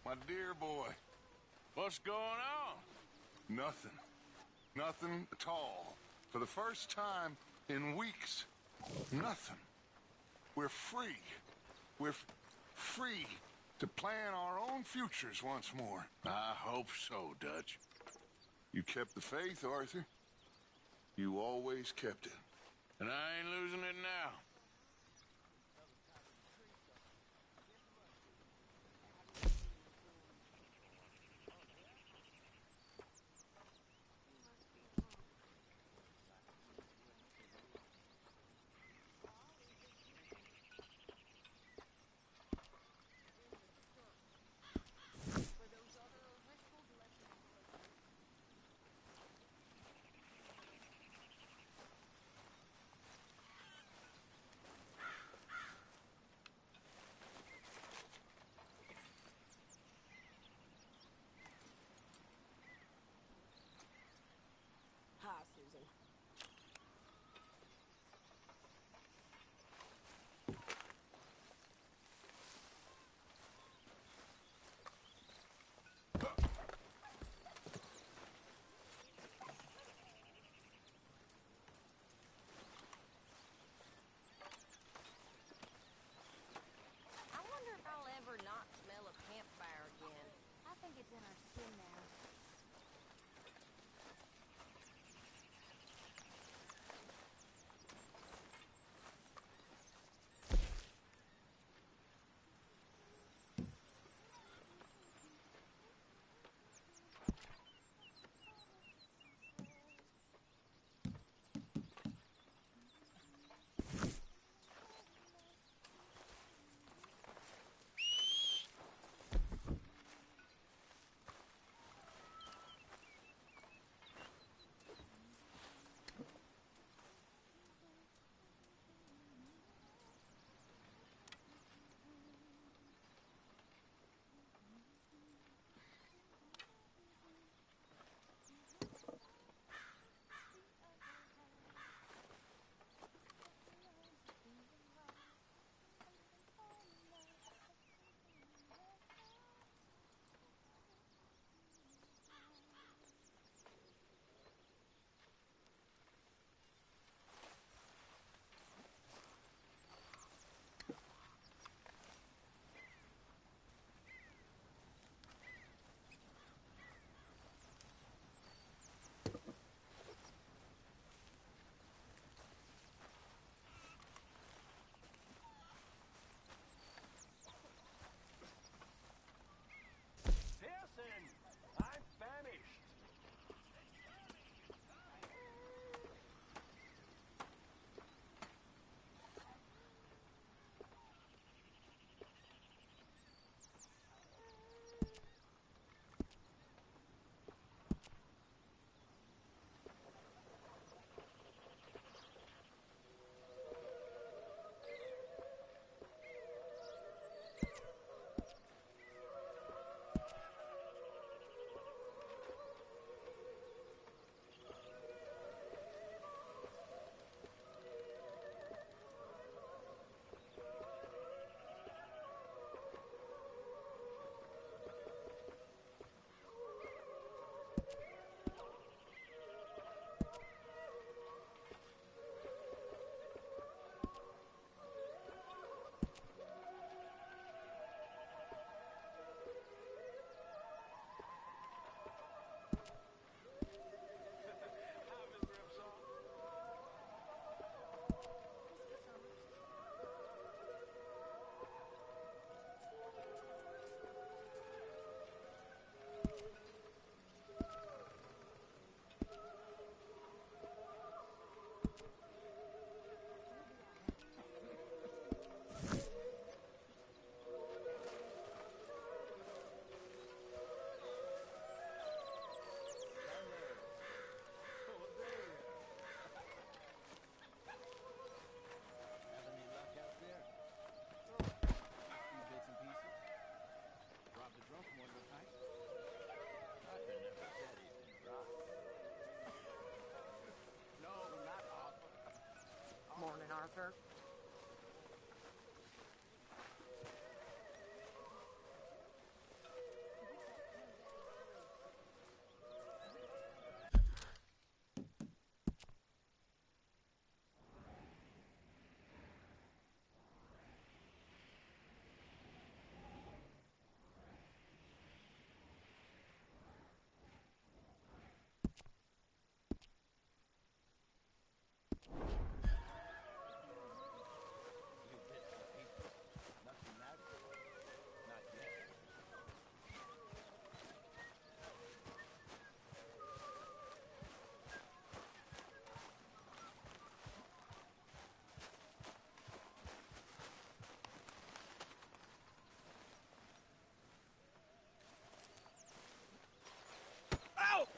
My dear boy. What's going on? Nothing. Nothing at all. For the first time in weeks. Nothing. We're free. We're free to plan our own futures once more. I hope so, Dutch. You kept the faith, Arthur. You always kept it. And I ain't losing it now.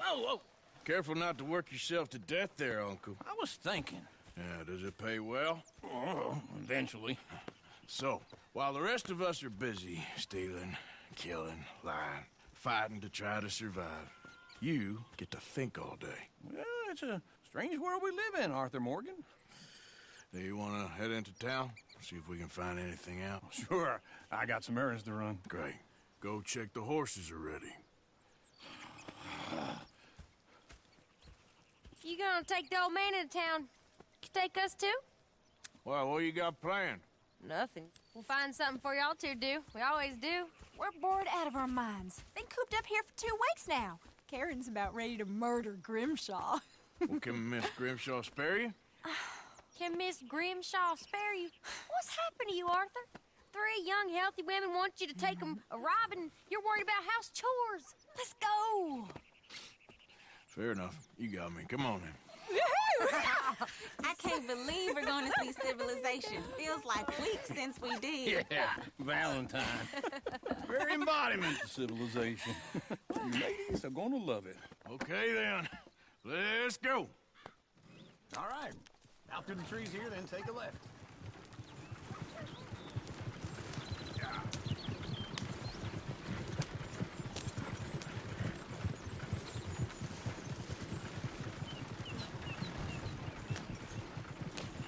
Whoa! Careful not to work yourself to death there, Uncle. I was thinking. Yeah, does it pay well? Oh, eventually. So, while the rest of us are busy stealing, killing, lying, fighting to try to survive, you get to think all day. Well, it's a strange world we live in, Arthur Morgan. Do you want to head into town? See if we can find anything out? Sure. I got some errands to run. Great. Go check the horses are ready. You gonna take the old man into town? You take us too? Well, what you got planned? Nothing. We'll find something for y'all to do. We always do. We're bored out of our minds. Been cooped up here for 2 weeks now. Karen's about ready to murder Grimshaw. Well, can Miss Grimshaw spare you? Can Miss Grimshaw spare you? What's happened to you, Arthur? 3 young, healthy women want you to take them a robbing. You're worried about house chores. Let's go. Fair enough. You got me. Come on then. I can't believe we're going to see civilization. Feels like weeks since we did. Yeah, Valentine. Very embodiment of civilization. You ladies are going to love it. Okay, then. Let's go. All right. Out through the trees here, then take a left.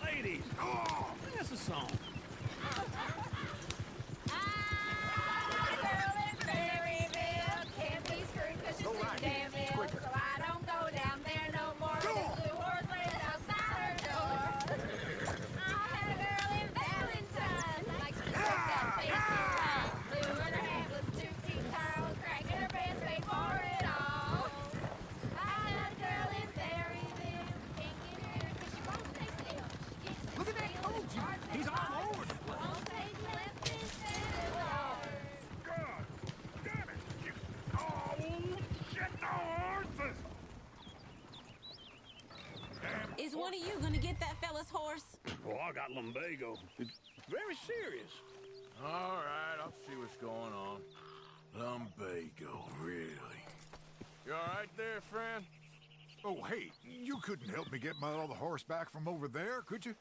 Ladies, oh, that's a song. He's all over the place. God damn it! You... Oh, shit, the horses! Is one of you going to get that fella's horse? Oh, I got lumbago. It's very serious. All right, I'll see what's going on. Lumbago, really? You all right there, friend? Oh, hey, you couldn't help me get my other horse back from over there, could you?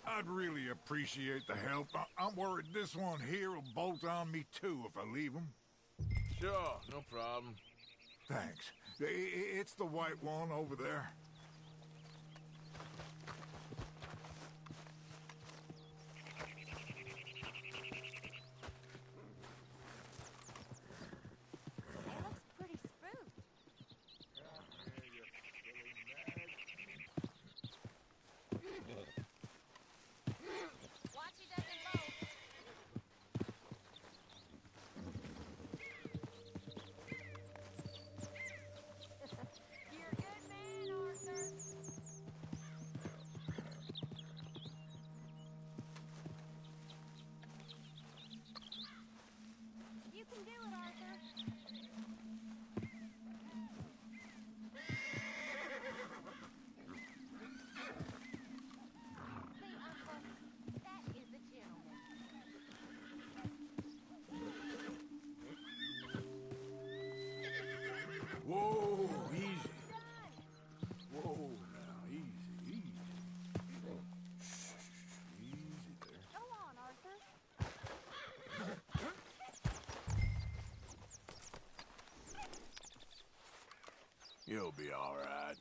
I'd really appreciate the help. I'm worried this one here will bolt on me too if I leave him. Sure, no problem. Thanks. It's the white one over there. Whoa, easy. Whoa, now, easy. Easy there. Go on, Arthur. You'll be all right.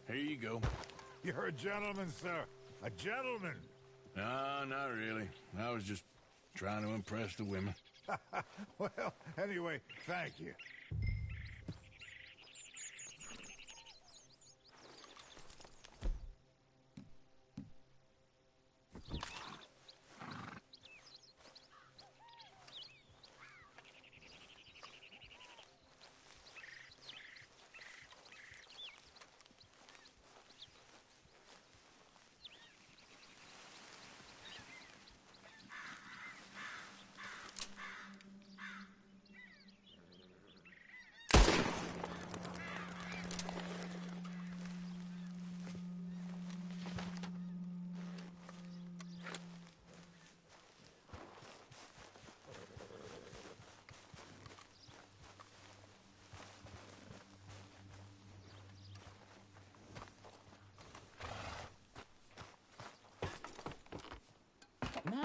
Here you go. You're a gentleman, sir. A gentleman. No, not really. I was just trying to impress the women. Well, anyway, thank you.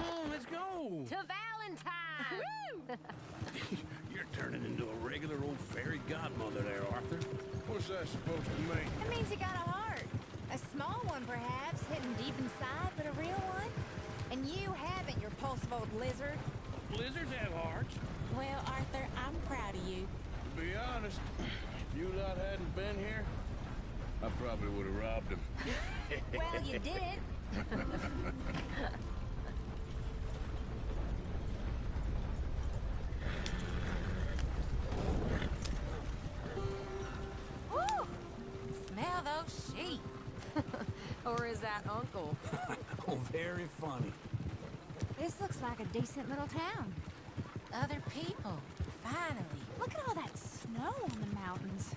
on, let's go. To Valentine! You're turning into a regular old fairy godmother there, Arthur. What's that supposed to mean? It means you got a heart. A small one, perhaps, hidden deep inside, but a real one. And you haven't, you repulsive old lizard. Blizzards have hearts. Well, Arthur, I'm proud of you. To be honest, if you lot hadn't been here, I probably would have robbed him. Well, you did. Woo! Smell those sheep. Or is that Uncle? Oh, very funny. This looks like a decent little town. Other people. Finally. Look at all that snow on the mountains.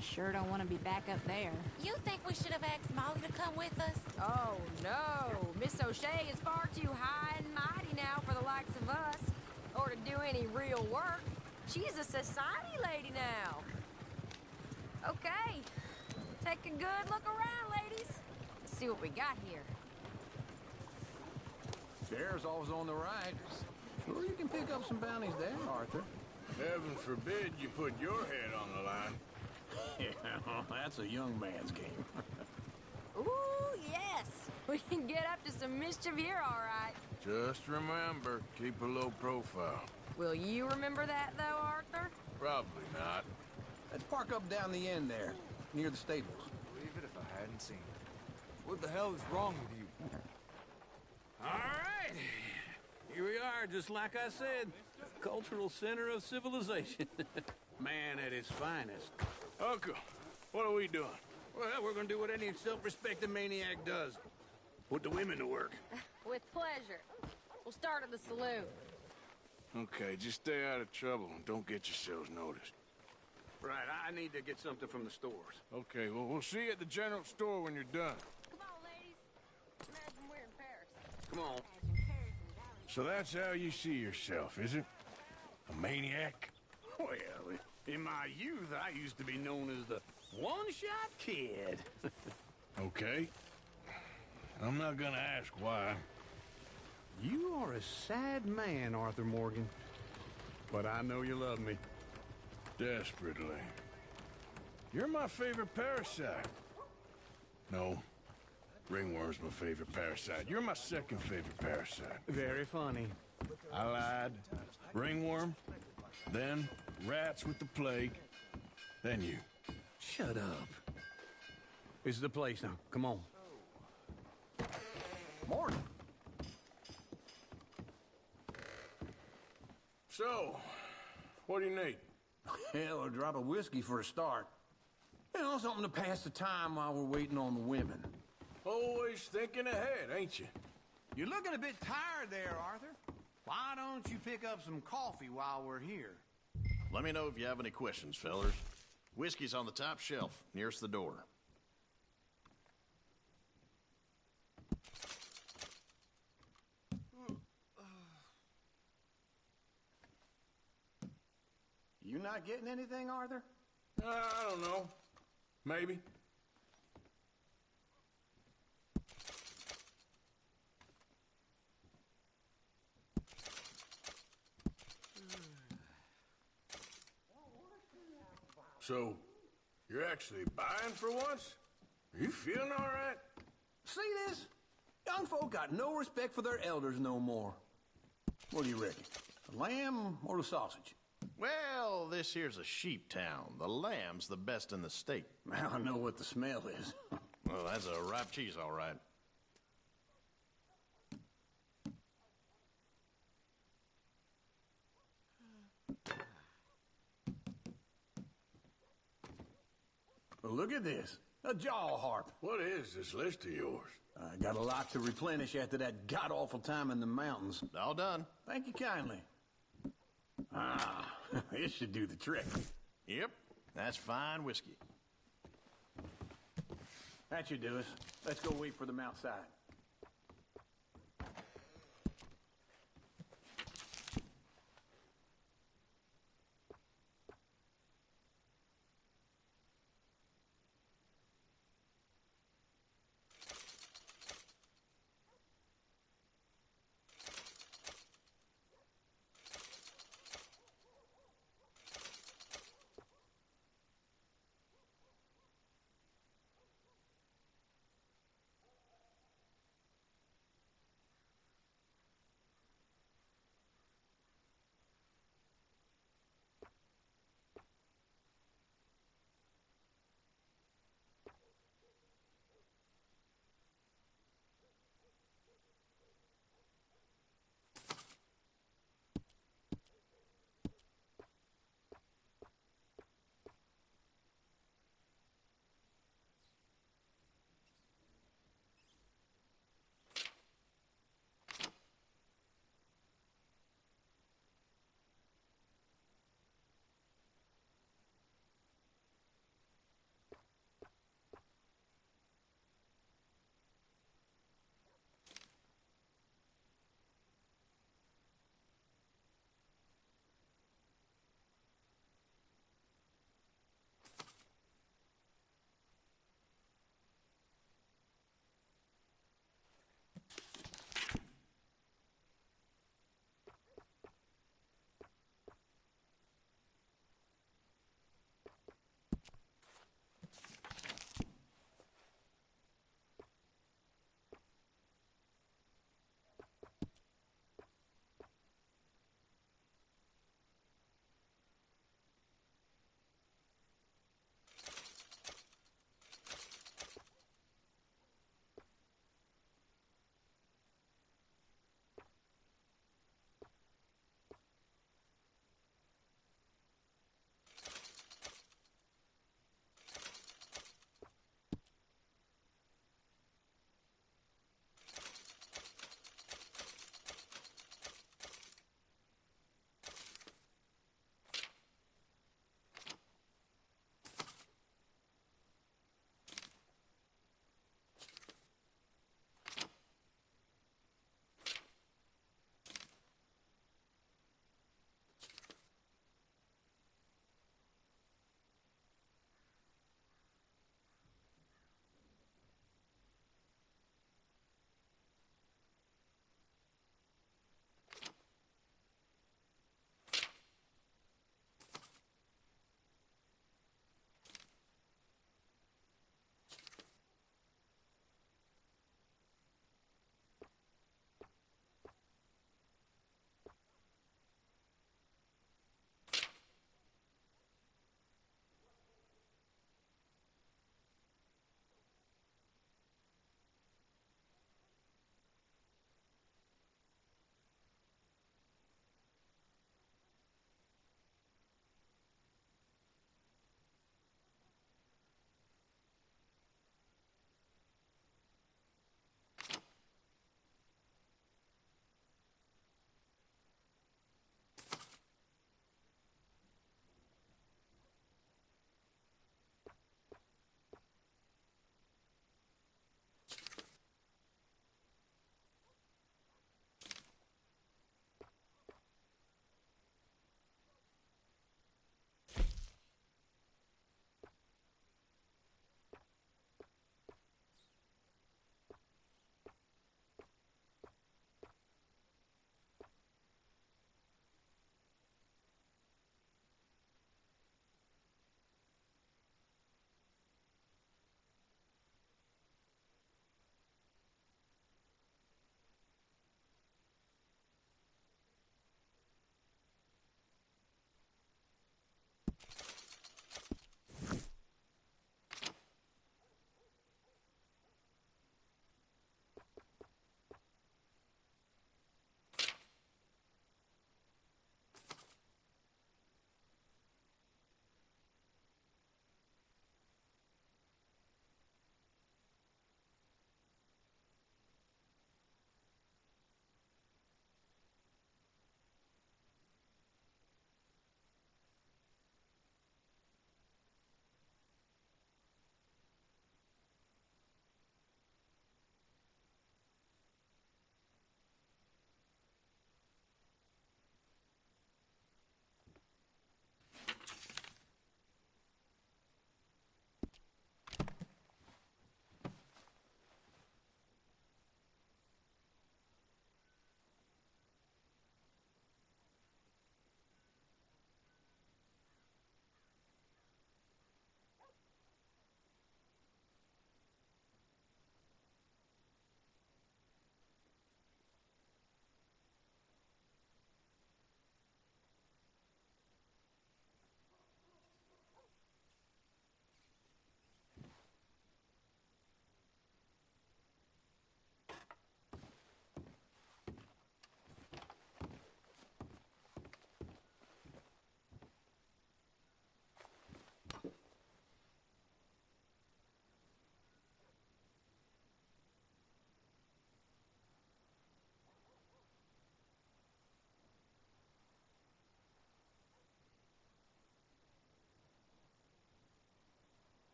Sure don't want to be back up there. You think we should have asked Molly to come with us? Oh, no. Miss O'Shea is far too high and mighty now for the likes of us. Or to do any real work. She's a society lady now. Okay. Take a good look around, ladies. Let's see what we got here. Bear's always on the right. Sure you can pick up some bounties there, Arthur. Heaven forbid you put your head on the line. Yeah, that's a young man's game. Ooh, yes. We can get up to some mischief here, all right. Just remember, keep a low profile. Will you remember that, though, Arthur? Probably not. Let's park up down the end there, near the stables. Believe it if I hadn't seen it. What the hell is wrong with you? All right. Here we are, just like I said. Cultural center of civilization. Man at his finest. Uncle, what are we doing? Well, we're gonna do what any self-respecting maniac does. Put the women to work. With pleasure. We'll start at the saloon. Okay, just stay out of trouble and don't get yourselves noticed. Right, I need to get something from the stores. Okay, well, we'll see you at the general store when you're done. Come on, ladies. Imagine we're in Paris. Come on. Imagine Paris and Valentine. So that's how you see yourself, is it? A maniac? Well, in my youth, I used to be known as the one-shot kid. Okay. I'm not gonna ask why. You are a sad man, Arthur Morgan. But I know you love me. Desperately. You're my favorite parasite. No. Ringworm's my favorite parasite. You're my second favorite parasite. Very funny. I lied. Ringworm. Then rats with the plague. Then you. Shut up. This is the place now. Come on. Morning. So, what do you need? Hell, a drop of whiskey for a start. You know, something to pass the time while we're waiting on the women. Always thinking ahead, ain't you? You're looking a bit tired there, Arthur. Why don't you pick up some coffee while we're here? Let me know if you have any questions, fellers. Whiskey's on the top shelf, nearest the door. You not getting anything, Arthur? I don't know. Maybe. So, you're actually buying for once? Are you feeling all right? See this? Young folk got no respect for their elders no more. What do you reckon? The lamb or the sausage? Well, this here's a sheep town. The lamb's the best in the state. I know what the smell is. Well, that's a ripe cheese, all right. Well, look at this. A jaw harp. What is this list of yours? I got a lot to replenish after that god-awful time in the mountains. All done. Thank you kindly. Ah, this should do the trick. Yep, that's fine whiskey. That should do us. Let's go wait for them outside.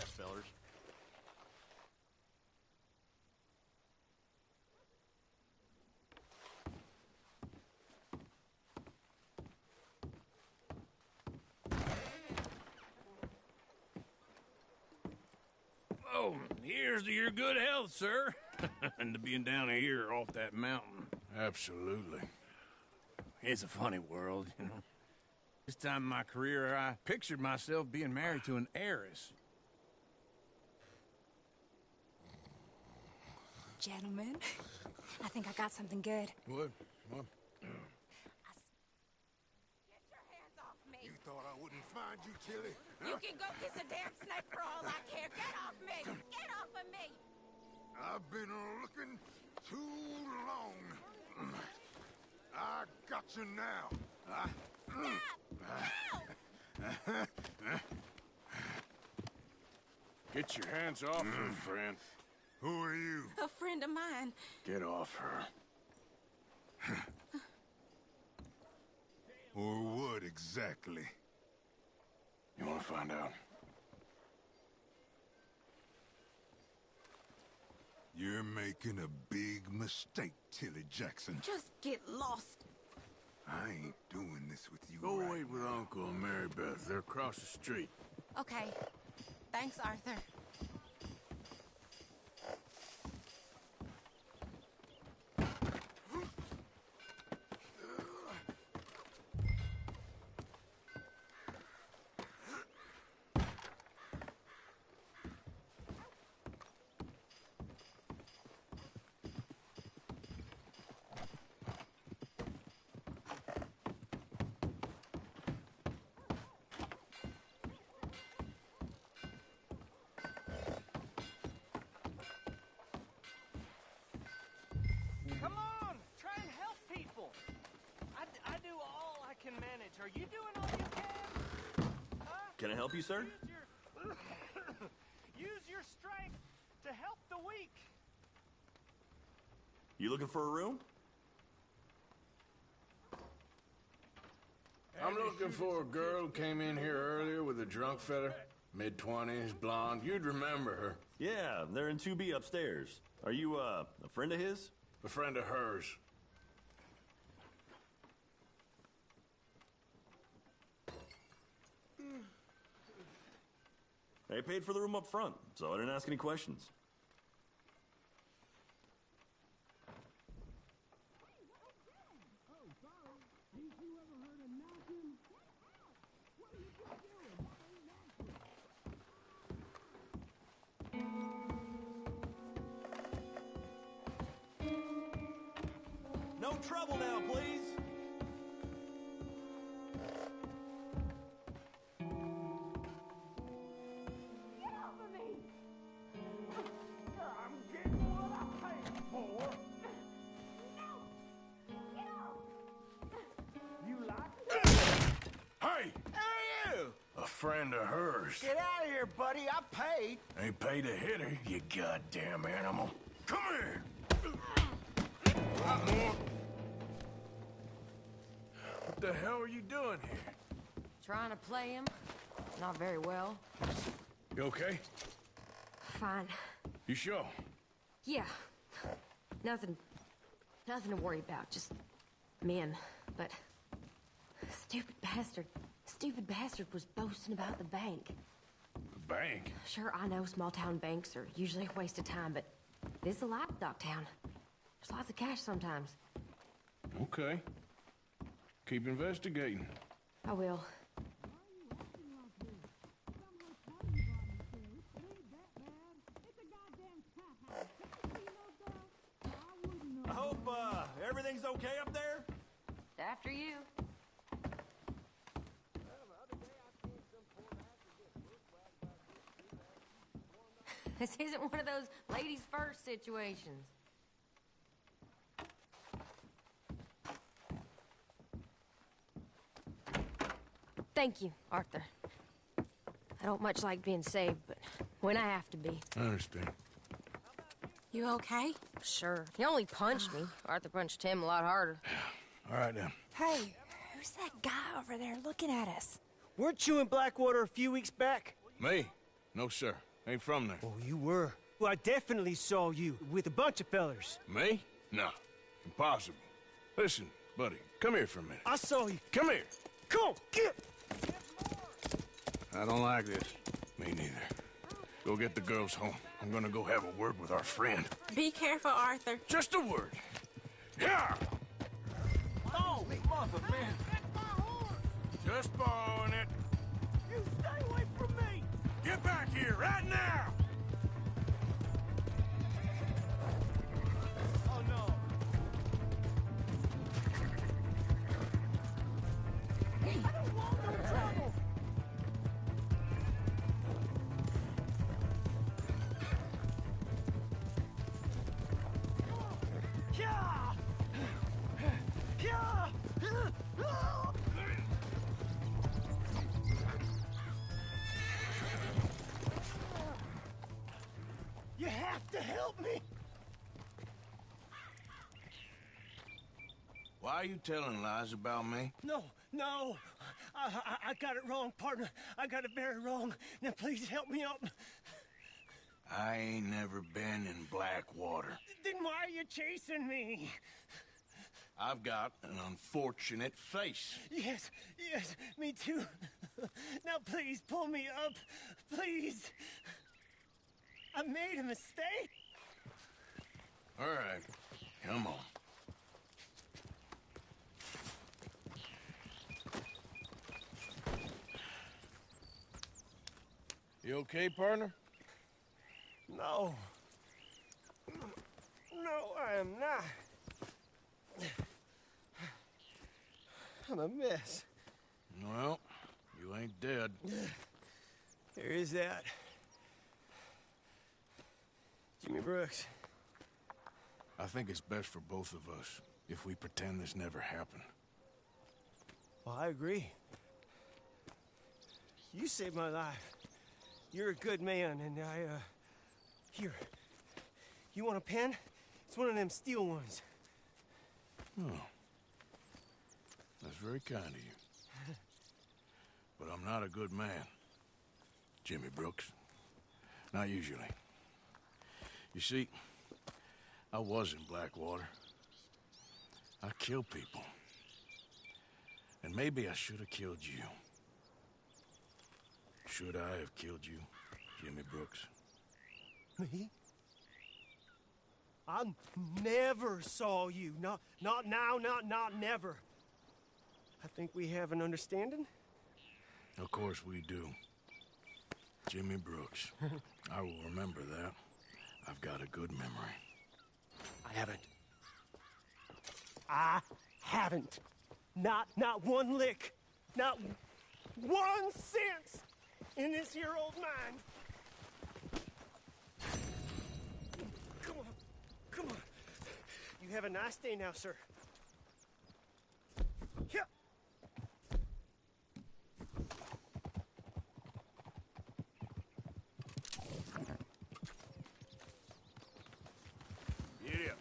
that, fellers. Oh, here's to your good health, sir. And to being down here off that mountain. Absolutely. It's a funny world, you know. This time in my career, I pictured myself being married to an heiress. Gentlemen, I think I got something good. What? You thought I wouldn't find you, Tilly? You can go kiss a damn snake for all I care. Get off me! Get off of me! I've been looking too long. I got you now. Get your hands off her, friend. Who are you? A friend of mine. Get off her. Or what exactly? You want to find out? You're making a big mistake, Tilly Jackson. Just get lost. I ain't doing this with you. Go right wait with Uncle and Mary Beth. They're across the street. Okay. Thanks, Arthur. Come on, try and help people. I do all I can manage. Are you doing all you can? Can I help you, sir? Use your strength to help the weak. You looking for a room? I'm looking for a girl who came in here earlier with a drunk fella. Mid-20s, blonde. You'd remember her. Yeah, they're in 2B upstairs. Are you, a friend of his? A friend of hers. They paid for the room up front, so I didn't ask any questions. No trouble now, please. Get off of me! I'm getting what I paid for. No! Get off! You like Hey! Who are you? A friend of hers. Get out of here, buddy. I paid. Ain't paid to hit her, you goddamn animal. Come here! What the hell are you doing here? Trying to play him. Not very well. You okay? Fine. You sure? Yeah. Nothing to worry about. Just men. But stupid bastard was boasting about the bank. The bank? Sure, I know small town banks are usually a waste of time, but this is a livestock town. There's lots of cash sometimes. Okay. Keep investigating. I will. I hope, everything's okay up there? After you. This isn't one of those ladies first situations. Thank you, Arthur. I don't much like being saved, but when I have to be. I understand. You okay? Sure. He only punched me. Arthur punched him a lot harder. All right, now. Hey, who's that guy over there looking at us? Weren't you in Blackwater a few weeks back? Me? No, sir. Ain't from there. Oh, you were. Well, I definitely saw you with a bunch of fellers. Me? No. Impossible. Listen, buddy, come here for a minute. I saw you. Come here. Come on, get! I don't like this. Me neither. Go get the girls home. I'm gonna go have a word with our friend. Be careful, Arthur. Just a word. Yeah! Oh, mother, man. Just borrowing it. You stay away from me! Get back here, right now! Oh, no. I don't want no trouble! Yeah! Yeah! You have to help me! Why are you telling lies about me? No, no. I got it wrong, partner. I got it very wrong. Now, please help me up. I ain't never been in Blackwater. Then why are you chasing me? I've got an unfortunate face. Yes, yes, me too. Now, please, pull me up. Please. I made a mistake. All right, come on. You okay, partner? No. No, I am not. I'm a mess. Well, you ain't dead. There is that. Jimmy Brooks. I think it's best for both of us if we pretend this never happened. Well, I agree. You saved my life. You're a good man, and here. You want a pen? It's one of them steel ones. Oh. That's very kind of you. But I'm not a good man, Jimmy Brooks. Not usually. You see, I was in Blackwater. I killed people. And maybe I should have killed you. Should I have killed you, Jimmy Brooks? Me? I never saw you. Not now, not never. I think we have an understanding? Of course we do. Jimmy Brooks. I will remember that. I've got a good memory. I haven't. Not one lick. Not 1 cent in this here old mine. Come on. You have a nice day now, sir. Here. Giddy up.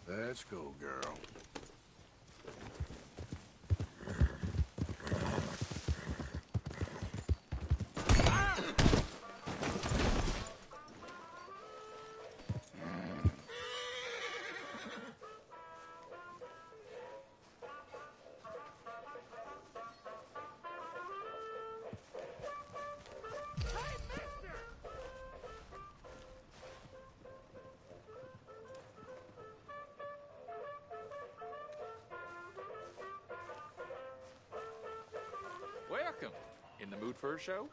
Let's go, girl. Welcome. In the mood for a show?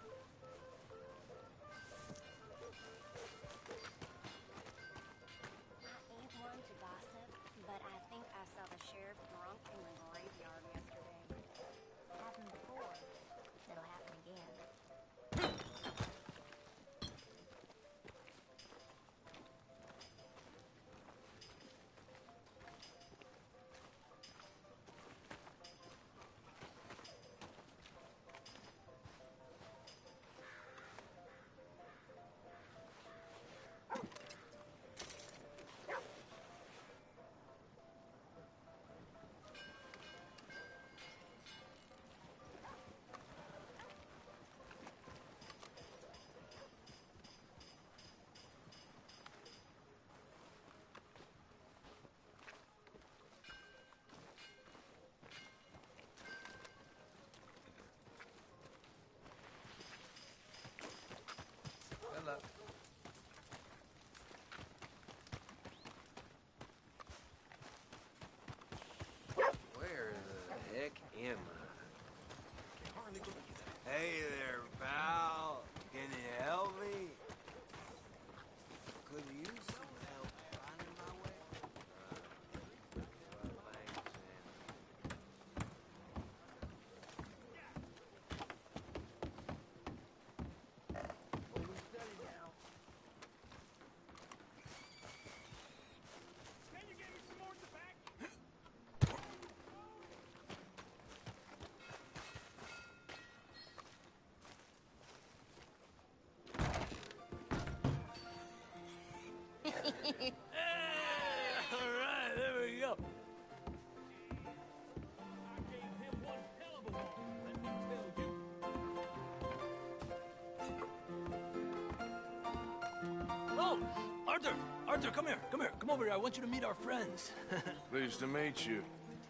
All right, there we go. Oh, Arthur! Arthur, come here. Come here. Come over here. I want you to meet our friends. Pleased to meet you.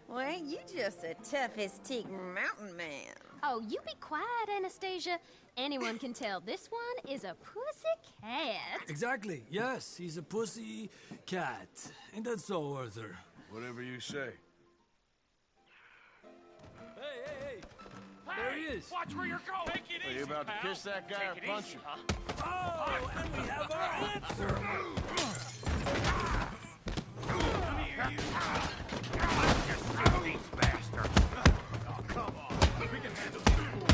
Well, ain't you just a toughest-teak mountain man? Oh, you be quiet, Anastasia. Anyone can tell this one is a pussy cat. Exactly. Yes, he's a pussy cat. Ain't that so, Arthur? Whatever you say. Hey! There he is. Watch where you're going. Take it easy, Are you about to pal. kiss that guy Take or it punch easy, him? huh? Oh, and we have our answer. Come here, you. Just stop these bastards. Oh, come on. We can handle these fools.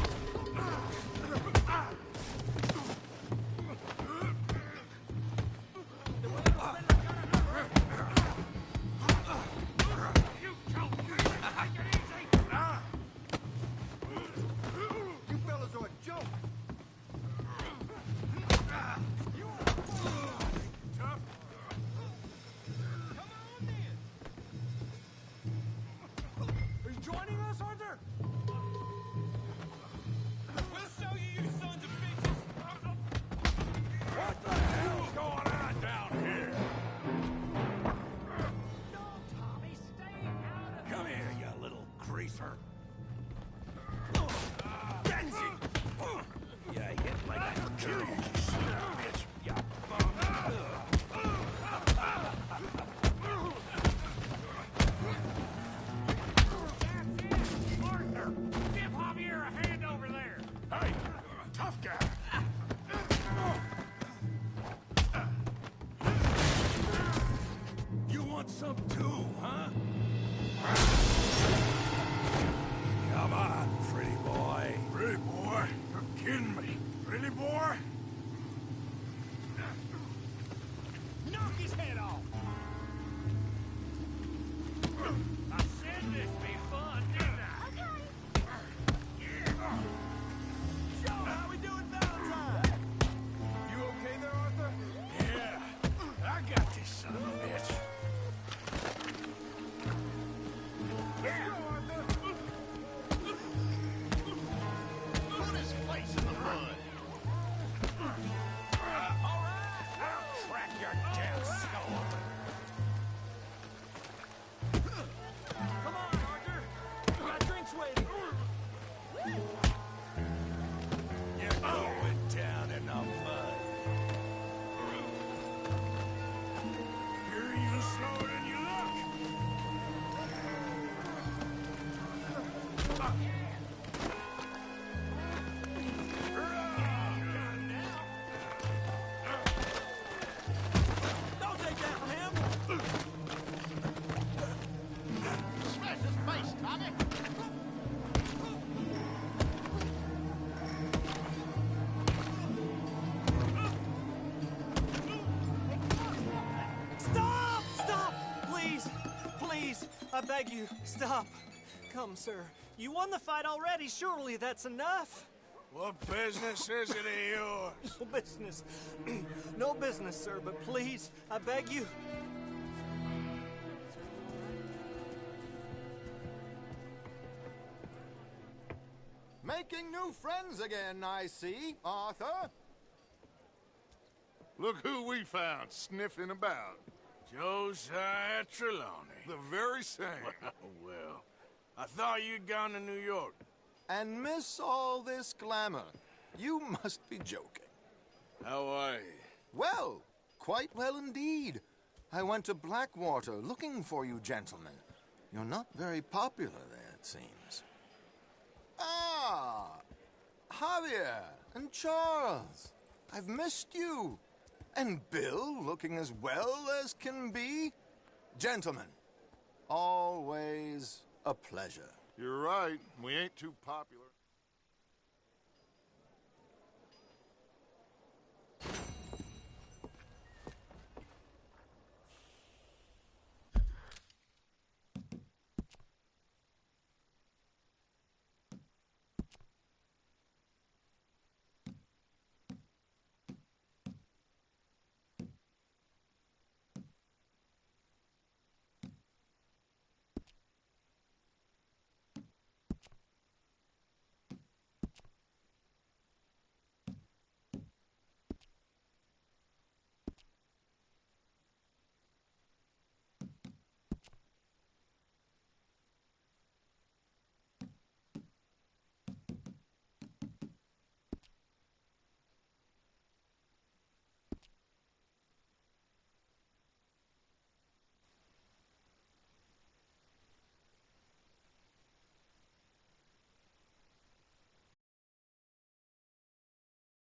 You joke. Take it easy. You fellas are a joke. Tough. Are you joining us, Arthur? We'll show you, you sons of bitches. What the hell's going on down here? Come here, you little greaser. Yeah, hit like I could kill you, you son of a bitch. You bum. Arthur, give Javier a hand over there. Hey, tough guy. You want some too, huh? Come on, pretty boy. Pretty boy? You're kidding me. Pretty boy? Knock his head off. I said this be fun, didn't I? Joe, how we doing Valentine? You okay there, Arthur? Yeah, I got this son of a bitch. Let's go, Arthur. Put his face in the mud. All right. I'll crack your damn skull. Come on, Arthur. We got drinks waiting. You're going down in the mud. You're even slower than you look. Don't take that from him. Smash his face, Tommy. Stop! Stop! Please! Please! I beg you, stop. Come, sir. You won the fight already. Surely that's enough. What business is it of yours? No business. No business, sir, but please, I beg you. Making new friends again, I see, Arthur. Look who we found sniffing about. Josiah Trelawney. The very same. Well, I thought you'd gone to New York. And miss all this glamour. You must be joking. How are you? Well, quite well indeed. I went to Blackwater looking for you gentlemen. You're not very popular there, it seems. Ah, Javier and Charles. I've missed you. And Bill looking as well as can be. Gentlemen, always a pleasure. You're right. We ain't too popular.